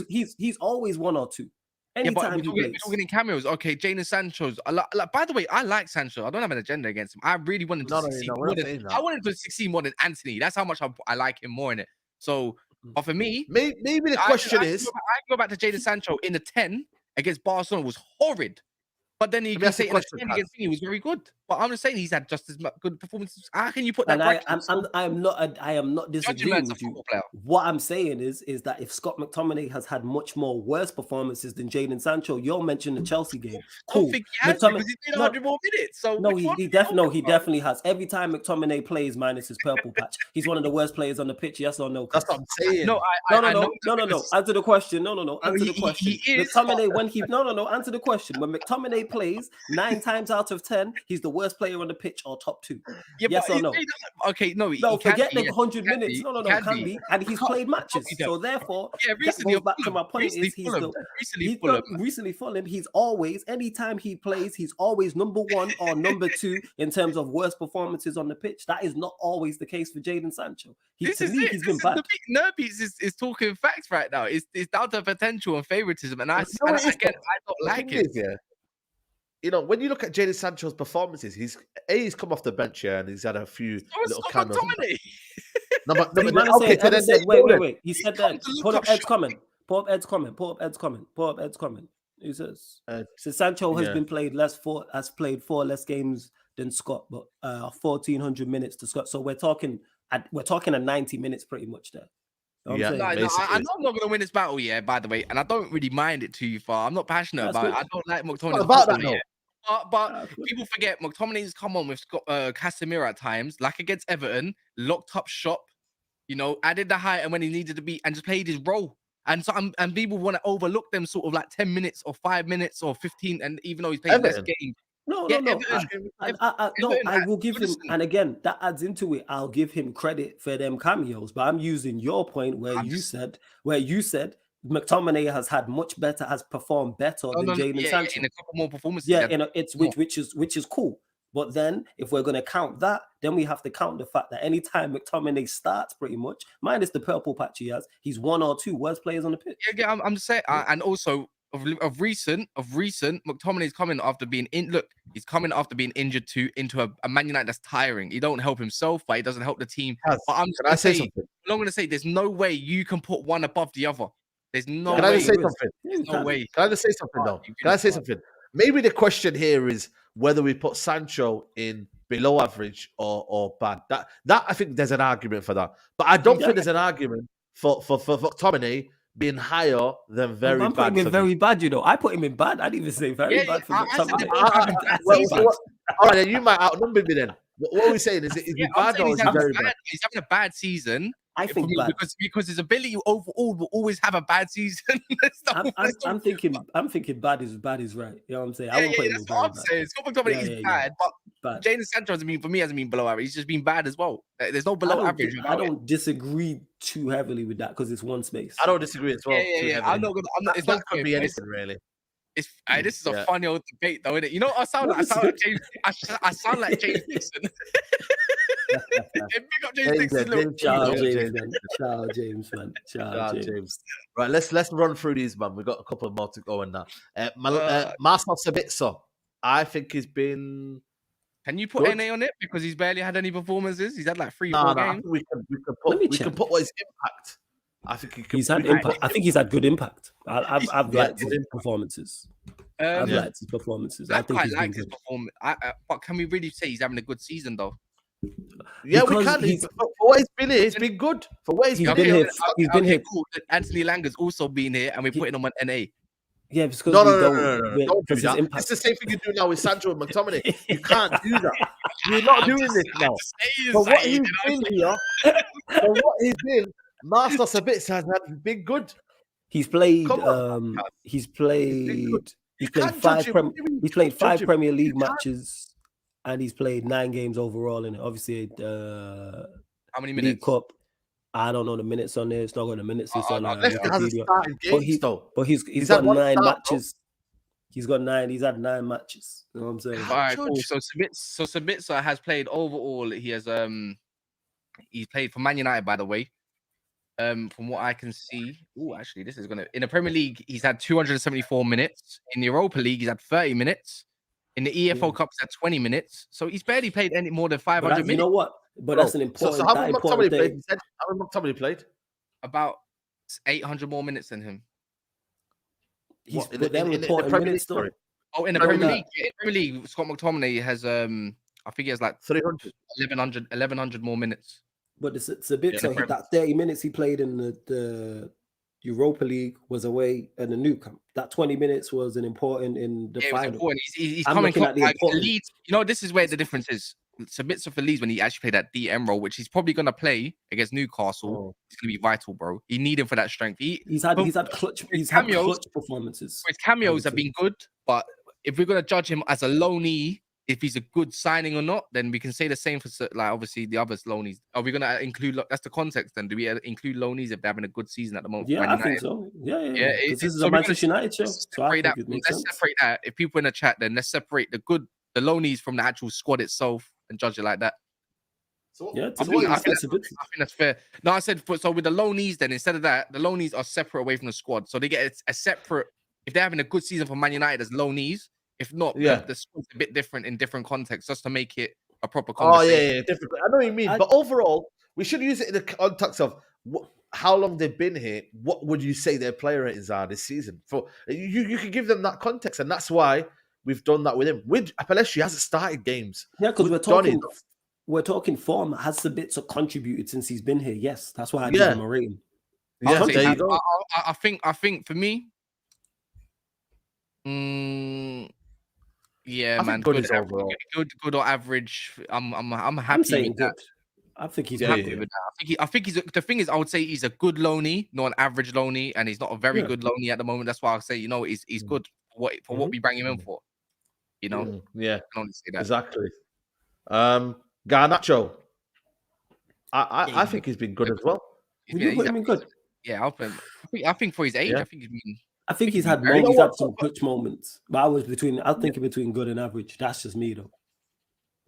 he's always 1 or 2. Anytime we're talking in cameos. Okay, Jadon Sancho's. By the way, I like Sancho. I don't have an agenda against him. I really want him to succeed. I want him to succeed more than Antony. That's how much I like him more in it. So, but for me, maybe the question is, I go back to Jadon Sancho in the 10 against Barcelona was horrid. But then he can say in the 10 against me, he was very good. But I'm just saying he's had just as good performances. How can you put that? I am not disagreeing with you. What I'm saying is that if Scott McTominay has had much more worse performances than Jadon Sancho, you're mentioning the Chelsea game. Cool. I don't think he has because he's played 100 more minutes. So he definitely has. Every time McTominay plays minus his purple patch, he's one of the worst players on the pitch. Yes or no? That's what I'm saying. No. Answer the question. No. Answer the question. McTominay answer the question. When McTominay plays 9 times out of 10, he's the worst player on the pitch or top 2. Yeah, yes or no? Okay, no. Forget the 100 minutes. No, can be. And he's played matches. So therefore, that goes back to my point. Recently Fulham. He's always, anytime he plays, he's always number 1 or number 2 in terms of worst performances on the pitch. That is not always the case for Jadon Sancho. He's been bad. The big Nerpies is talking facts right now. It's down to potential and favoritism, and I don't like it. You know, when you look at Jadon Sancho's performances, he's come off the bench here and he's had a few little cameos. Wait. He said that. Pull up Ed's comment. He says. So Sancho has played 4 less games than Scott, but 1,400 minutes to Scott. So we're talking at 90 minutes pretty much there. You know I know I'm not going to win this battle, by the way, and I don't really mind it too far. I'm not passionate about it. I don't like McTominay. About that, though. But people forget McTominay's come on with Casemiro at times, like against Everton, locked up shop, added the height and when he needed to be, and just played his role. And so, and people want to overlook them sort of like 10 minutes or 5 minutes or 15, and even though he's played less games. No. I will give him, and again, that adds into it. I'll give him credit for them cameos, but I'm using your point where you said McTominay has performed better than Jadon Sancho in a couple more performances. Which is cool. But then, if we're going to count that, then we have to count the fact that anytime McTominay starts, pretty much, minus the purple patch he has, he's 1 or 2 worst players on the pitch. Yeah, I'm just saying, and also. Of recent, McTominay's coming after being he's coming after being injured into a Man United that's tiring. He don't help himself, but he doesn't help the team. But I'm going to say there's no way you can put one above the other. There's no way. Can I just say something? There's no way. Can I just say something though? Can I say something? Maybe the question here is whether we put Sancho in below average or bad. That I think there's an argument for that. But I don't think there's an argument for McTominay being higher than very bad. I'm putting him in very bad, I put him in bad. I didn't even say very bad for McTominay. All right, then you might outnumber me then. What are we saying? Is he bad or is he very bad? He's having a bad season. I think bad. Because his ability overall will always have a bad season. I'm thinking bad is right. You know what I'm saying? I won't put him in that's what I'm saying. Scott McTominay is bad, but Jadon Sancho hasn't been below average. He's just been bad as well. There's no below average. I don't disagree too heavily with that because it's one space. I don't disagree as well. I'm not gonna. It's not going to be anything really. This is a funny old debate, though, isn't it? I sound like James. I sound like James Dixon. Pick up James Dixon. Ciao, James, man. Ciao, James. Right, let's run through these, man. We've got a couple more to go in now. Marcel Sabitzer, I think he's been. Can you put good. NA on it because he's barely had any performances? He's had like 3-4 games. We can put what his impact. I think he's had impact. I think he's had good impact. I've liked his performances. I've liked his performances. I think he's liked his performance. But can we really say he's having a good season though? Yeah, because we can. For what he's been here, he's been good. For what he's been here, he's been here. Cool. Antony Elanga's also been here, and we're putting him on NA. Yeah, because no. Don't do that. It's the same thing you do now with Sancho and McTominay. You can't do that. You're not doing this now. For what he's been here, for what he's been. Master Sabitzer has been good. He's played. He's played 5 Premier League matches, and he's played 9 games overall in it. Obviously, how many minutes? League Cup. I don't know the minutes on there. It's not got the minutes. It's on. But he's got 9 matches. He's got 9. He's had 9 matches. You know what I'm saying? All right, cool. So Sabitzer has played overall. He has he's played for Man United, by the way. From what I can see, actually, this is in the Premier League, he's had 274 minutes. In the Europa League, he's had 30 minutes. In the EFL Cup, he's had 20 minutes. So he's barely played any more than 500 minutes. You know what? But that's an important. So how many McTominay played? About 800 more minutes than him. He's in the Premier League story. Oh, in the Premier League, Premier League, Scott McTominay has I think he has like 300, 1100 more minutes. But it's a bit that 30 minutes he played in the Europa League was away in the new camp. That 20 minutes was an important in the final. He's coming like Leeds. This is where the difference is. Sabitzer for Leeds when he actually played that DM role, which he's probably going to play against Newcastle. It's going to be vital, bro. You need him for that strength. He's had clutch performances. His cameos have been good, but if we're going to judge him as a loanee, if he's a good signing or not, then we can say the same for obviously the others loanees. Are we going to include? That's the context. Then do we include loanees if they're having a good season at the moment? Yeah, I think so. Yeah. This is a Manchester United show. So I think let's separate that. If people in the chat, then let's separate the loanees from the actual squad itself and judge it like that. So yeah, I think that's fair. No, I said so with the loanees. Then instead of that, the loanees are separate away from the squad, so they get a separate. If they're having a good season for Man United as loanees. If not, the squad's a bit different in different contexts, just to make it a proper conversation. Different. I know what you mean, but overall, we should use it in the context of how long they've been here, what would you say their player ratings are this season? For you can give them that context, and that's why we've done that with him. With Pellistri, hasn't started games. Yeah, because With we're talking form. Has Sabitzer contributed since he's been here? Yes, that's why I give him a rating. Yeah, there you go. I think for me, yeah, man, good or average. I'm happy saying with good. that. I think he's happy with that. I think he's the thing is I would say he's a good loanee, not an average loanee, and he's not a very good loanee at the moment. That's why I say he's good for what we bring him in for. Yeah, I can only say that. Exactly. Garnacho, I think he's been good as well. He's been good. Yeah, I think for his age, I think he's had some clutch moments, but I was thinking between good and average. That's just me though.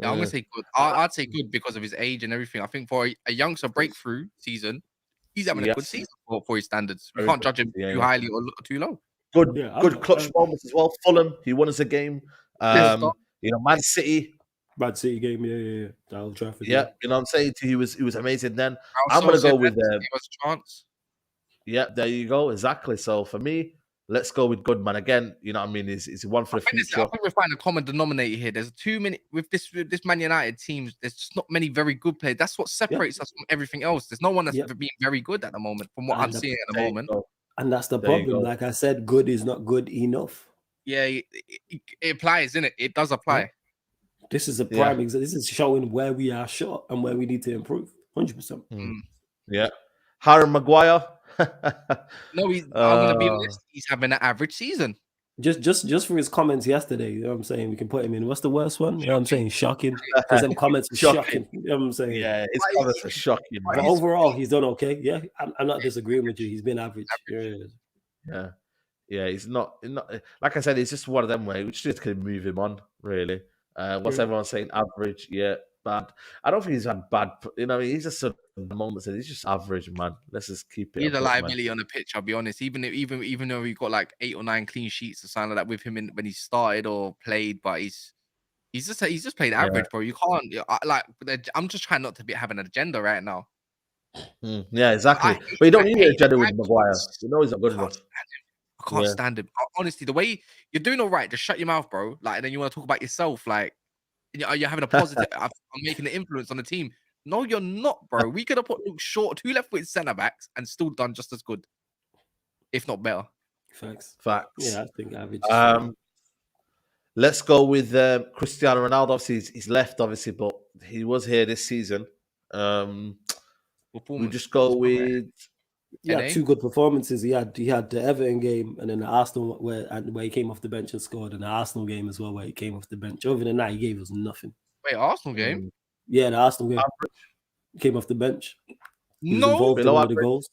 Yeah, I'm gonna say good. I'd say good because of his age and everything. I think for a youngster breakthrough season, he's having a good season for his standards. We can't judge him too highly or too low. Good clutch moments as well. Fulham, he won us a game. Man City. Bad City game, yeah. Old Trafford. Yeah, you know what I'm saying? He was amazing then. I'm gonna go with chance. Yeah, there you go. Exactly. So for me, let's go with Goodman again. You know what I mean? Is one for the future. I think we're finding a common denominator here. There's too many with this Man United teams. There's just not many very good players. That's what separates us from everything else. There's no one that's being very good at the moment, from what I'm seeing at the moment. And that's the problem. Like I said, good is not good enough. Yeah, it applies, isn't it? It does apply. Yeah. This is a prime example. This is showing where we are short and where we need to improve. 100%. Yeah. Harry Maguire. No, I'm gonna be honest. He's having an average season. Just for his comments yesterday, you know what I'm saying? We can put him in. What's the worst one? You know what I'm saying? Shocking. Because them comments are shocking. You know what I'm saying? Yeah, his comments are shocking. But overall, he's done okay. Yeah, I'm not disagreeing with you. He's been average. Yeah, he's not like I said, he's just one of them where we just can move him on, really. What's everyone saying? Average, bad. I don't think he's had bad. He's just a moment. He's just average, man. Let's just keep it. He's a liability on the pitch. I'll be honest. Even though he got like 8 or 9 clean sheets or something like that with him when he started or played, but he's just played average, bro. You can't I'm just trying not to have an agenda right now. Yeah, exactly. But you don't need an agenda with Maguire. You know he's not good enough. I can't stand him. Honestly, the way you're doing all right, just shut your mouth, bro. Like, and then you want to talk about yourself, like you're having a positive. I'm making an influence on the team. No, you're not, bro. We could have put Luke Shaw, 2 left-footed centre backs, and still done just as good, if not better. Facts. Yeah, I think average. Let's go with Cristiano Ronaldo. Obviously, he's left, obviously, but he was here this season. We just go with. He had 2 good performances. He had the Everton game and then the Arsenal where he came off the bench and scored, and the Arsenal game as well where he came off the bench. Other than that, he gave us nothing. Wait, Arsenal game? Yeah, the Arsenal game. He came off the bench. He was involved in one of the goals.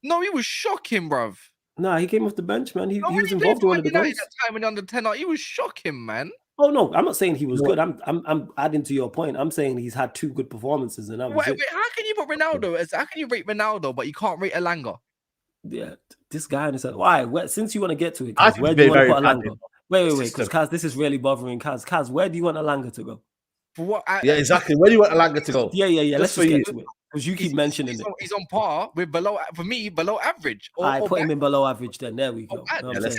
No, he was shocking, bruv. Nah, he came off the bench, man. He was involved in one of the goals. That time when under 10, he was shocking, man. Oh no, I'm not saying he was good. I'm adding to your point. I'm saying he's had 2 good performances, and that was it. Wait, how can you put Ronaldo how can you rate Ronaldo, but you can't rate Elanga? Yeah, this guy is like, why? Since you want to get to it, Kaz, where do you want to put Elanga? Wait, because Kaz, this is really bothering Kaz. Kaz, where do you want Elanga to go? For what? Yeah, exactly. Where do you want Elanga to go? Yeah. Let's just get to it. Because you keep mentioning it. He's on par with below average. I put him in below average then. There we go. Let's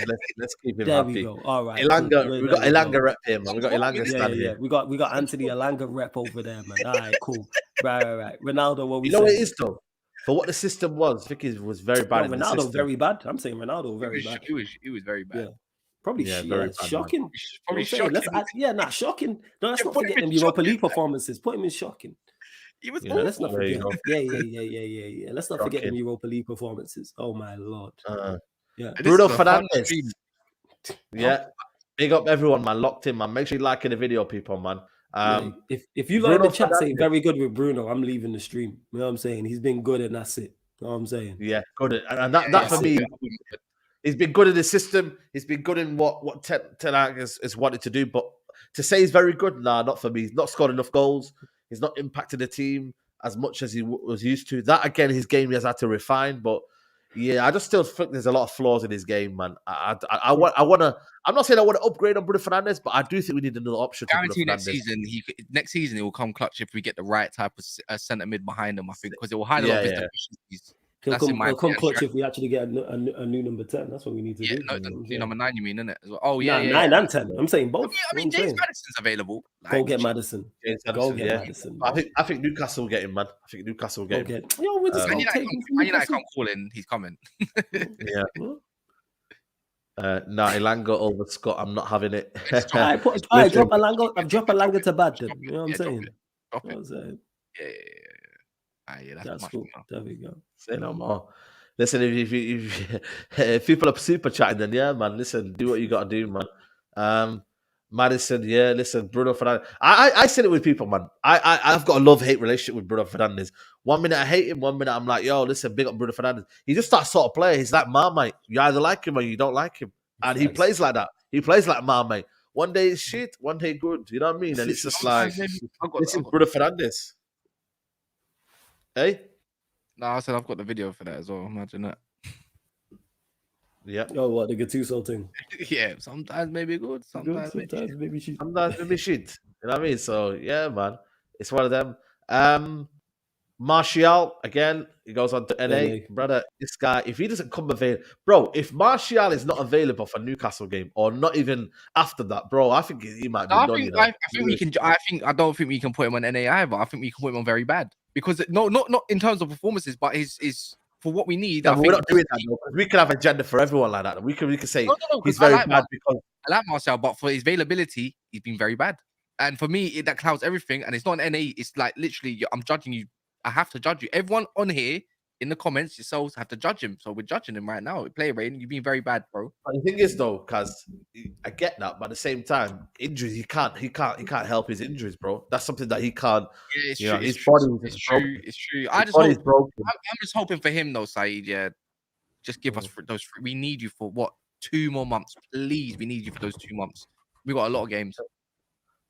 keep him there happy. We go. All right. Elanga, we got Elanga rep here, man. We got Elanga standing here. We got Antony Elanga rep over there, man. All right, cool. Right. Ronaldo, what we know what it is, though? For what the system was, I think it was very bad. Ronaldo, very bad. I'm saying Ronaldo, very bad. He was very bad. Yeah. Probably very shocking. Probably shocking. Not shocking. No, let's not forget them Europa League performances. Put him in shocking. He was let's not forget. Yeah. Let's not forget them Europa League performances. Oh my lord. Bruno Fernandes. Yeah. Big up everyone, man. Locked in, man. Make sure you like the video, people, man. If you like the chat saying very good with Bruno, I'm leaving the stream. You know what I'm saying? He's been good and that's it. You know what I'm saying? Yeah, good. And that for me, he's been good in the system. He's been good in what Ten Hag has wanted to do. But to say he's very good, not for me. He's not scored enough goals. He's not impacted the team as much as he was used to. That, again, his game he has had to refine. But, yeah, I just still think there's a lot of flaws in his game, man. I want to... I'm not saying I want to upgrade on Bruno Fernandes, but I do think we need another option. Guarantee next season he will come clutch if we get the right type of centre mid behind him, I think, because it will hide a lot of his deficiencies. He'll come clutch if we actually get a new number 10. That's what we need to do. New number 9, you mean, isn't it? Oh, yeah, 9 and 10. I'm saying both. I mean James Maddison's available. Go get Maddison. Madison. I think Newcastle will get him, man. I think Newcastle will get him. We're just Man United can't call in. He's coming. Yeah. Elanga over Scott. I'm not having it. I've dropped Elanga to bad then. You know what I'm saying? Drop it. Yeah, that's cool. There we go. Say no more. Listen, if people are super chatting, then yeah, man. Listen, do what you got to do, man. Maddison, yeah. Listen, Bruno Fernandes. I said it with people, man. I've got a love-hate relationship with Bruno Fernandes. 1 minute I hate him, 1 minute I'm like, yo, listen, big up Bruno Fernandes. He just that sort of player. He's like Marmite. You either like him or you don't like him, and he plays like that. He plays like Marmite. One day it's shit, one day good. You know what I mean? And it's just like this is Bruno Fernandes. Hey. No, I said I've got the video for that as well. Imagine that. Yeah. Oh, what the Gattuso thing? Yeah. Sometimes maybe good. Sometimes maybe shit. Sometimes maybe shit. You know what I mean? So yeah, man. It's one of them. Martial again. He goes on to NA. Brother, this guy, if he doesn't come available, bro. If Martial is not available for Newcastle game or not even after that, bro, I think he might be done. I think we can. I don't think we can put him on NA either. I think we can put him on very bad because not in terms of performances, but his for what we need. No, we're not doing that though, because we can have agenda for everyone like that. We can say he's very bad because I like Martial, but for his availability, he's been very bad. And for me, that clouds everything. And it's not an NA. It's like literally, I'm judging you. I have to judge you. Everyone on here in the comments, yourselves have to judge him. So we're judging him right now. Player rating, you've been very bad, bro. But the thing is, though, because I get that, but at the same time, injuries, he can't help his injuries, bro. That's something that he can't. Yeah, it's true. His body is true. It's true. I'm just hoping for him, though, Saeed. Yeah, just give us those. We need you for what? 2 more months, please. We need you for those 2 months. We got a lot of games,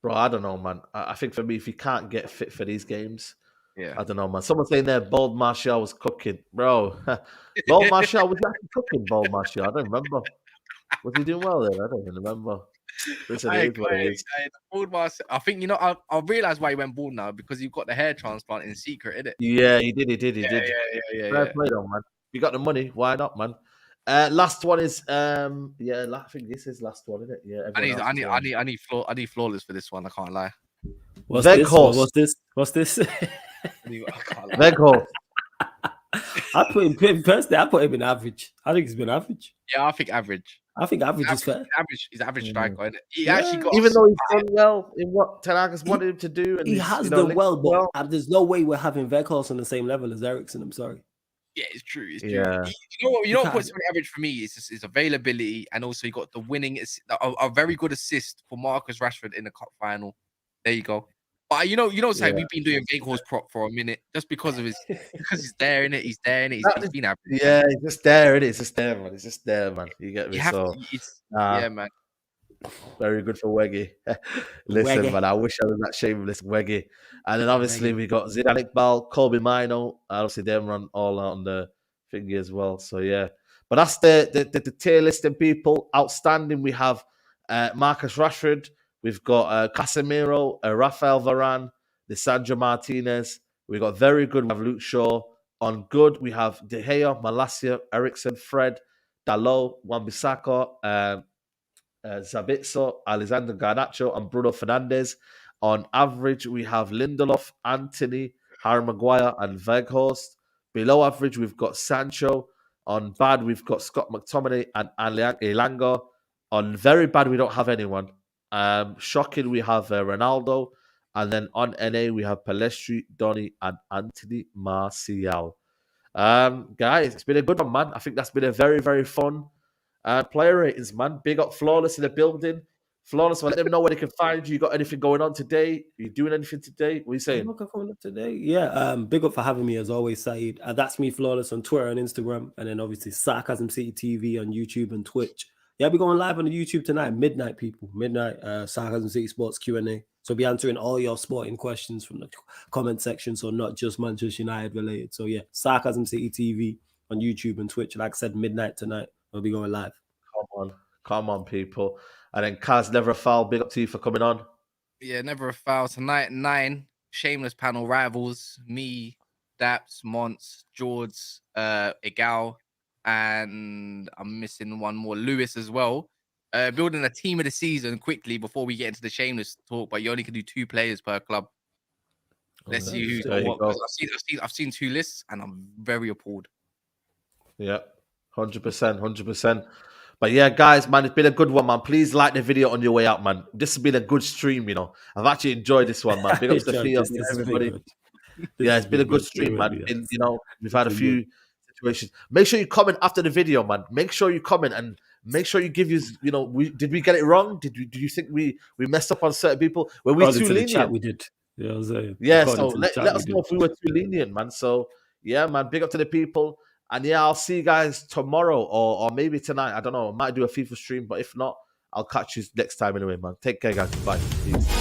bro. I don't know, man. I think for me, if he can't get fit for these games. Yeah, I don't know, man. Someone saying there, Bold Martial was cooking, bro. Bold Martial was he actually cooking? Bold Martial, I don't remember. Was he doing well there? I don't even remember. I think I realize why he went bald now because he got the hair transplant in secret, innit? Yeah, he did. Yeah. Fair play though, man. You got the money, why not, man? Last one is I think this is last one, isn't it? Yeah. I need flawless for this one. I can't lie. Weghorst. What's this? Weghorst. I put him in average. I think he's been average. Yeah, I think average. Is fair. He's average striker, isn't it? He actually got even though he's done well in what Ten Hag has wanted him to do. And he has done well, but there's no way we're having Weghorst on the same level as Eriksen. I'm sorry. Yeah, it's true. Yeah. You know what puts him average for me is his availability, and also he got the winning, a very good assist for Marcus Rashford in the cup final. There you go. But say we've been doing Weghorst prop for a minute just because he's there in it. He's there in it. He's been average. Yeah, he's just there in it. It's just there, man. It's just there, man. You get me? Yeah, man. Very good for Weggy. Listen, man, I wish I was that shameless Weggy. And then obviously we got Zidane Iqbal, Kobe Mino. Obviously them run all out on the thingy as well. So yeah. But that's the tier listing, people. Outstanding. We have Marcus Rashford. We've got Casemiro, Rafael Varane, Lisandro Martinez. We've got very good. We have Luke Shaw. On good, we have De Gea, Malacia, Eriksen, Fred, Dalot, Wan-Bissaka, Sabitzer, Alexander Garnacho, and Bruno Fernandes. On average, we have Lindelof, Antony, Harry Maguire, and Weghorst. Below average, we've got Sancho. On bad, we've got Scott McTominay and Elanga. On very bad, we don't have anyone. Shocking, we have Ronaldo. And then on NA, we have Pellistri, Donny, and Antony Martial. Guys, it's been a good one, man. I think that's been a very, very fun player ratings, man. Big up Flawless in the building. Flawless, let them know where they can find you. You got anything going on today? Are you doing anything today? What are you saying? Going up today? Yeah, big up for having me as always, Saeed. That's me, Flawless, on Twitter and Instagram. And then obviously Sarcasm City TV on YouTube and Twitch. Yeah, I'll be going live on the YouTube tonight, midnight, people. Midnight, Sarcasm City Sports Q&A. So I'll be answering all your sporting questions from the comment section, so not just Manchester United related. So yeah, Sarcasm City TV on YouTube and Twitch. Like I said, midnight tonight, I'll be going live. Come on, people. And then Kaz, never a foul. Big up to you for coming on. Yeah, never a foul. Tonight, 9. Shameless panel rivals. Me, Daps, Mons, George, Egal, and I'm missing one more, Lewis as well. Building a team of the season quickly before we get into the shameless talk, but you only can do 2 players per club. Let's see who's got what. 'Cause I've seen 2 lists and I'm very appalled. Yeah, 100%, 100%. But yeah, guys, man, it's been a good one, man. Please like the video on your way out, man. This has been a good stream, you know. I've actually enjoyed this one, man. Big up to Sophia, everybody. Yeah, it's been a good stream, man. You know, we've had a few situations. Make sure you comment after the video, man. Make sure you comment and make sure you give us, you know, did we get it wrong? Do you think we messed up on certain people? Were we too lenient? Chat we did. Yeah, I was saying. Yeah, so let us know if we were too lenient, man. So yeah, man, big up to the people. And yeah, I'll see you guys tomorrow or maybe tonight. I don't know. I might do a FIFA stream, but if not, I'll catch you next time anyway, man. Take care, guys. Bye. Peace.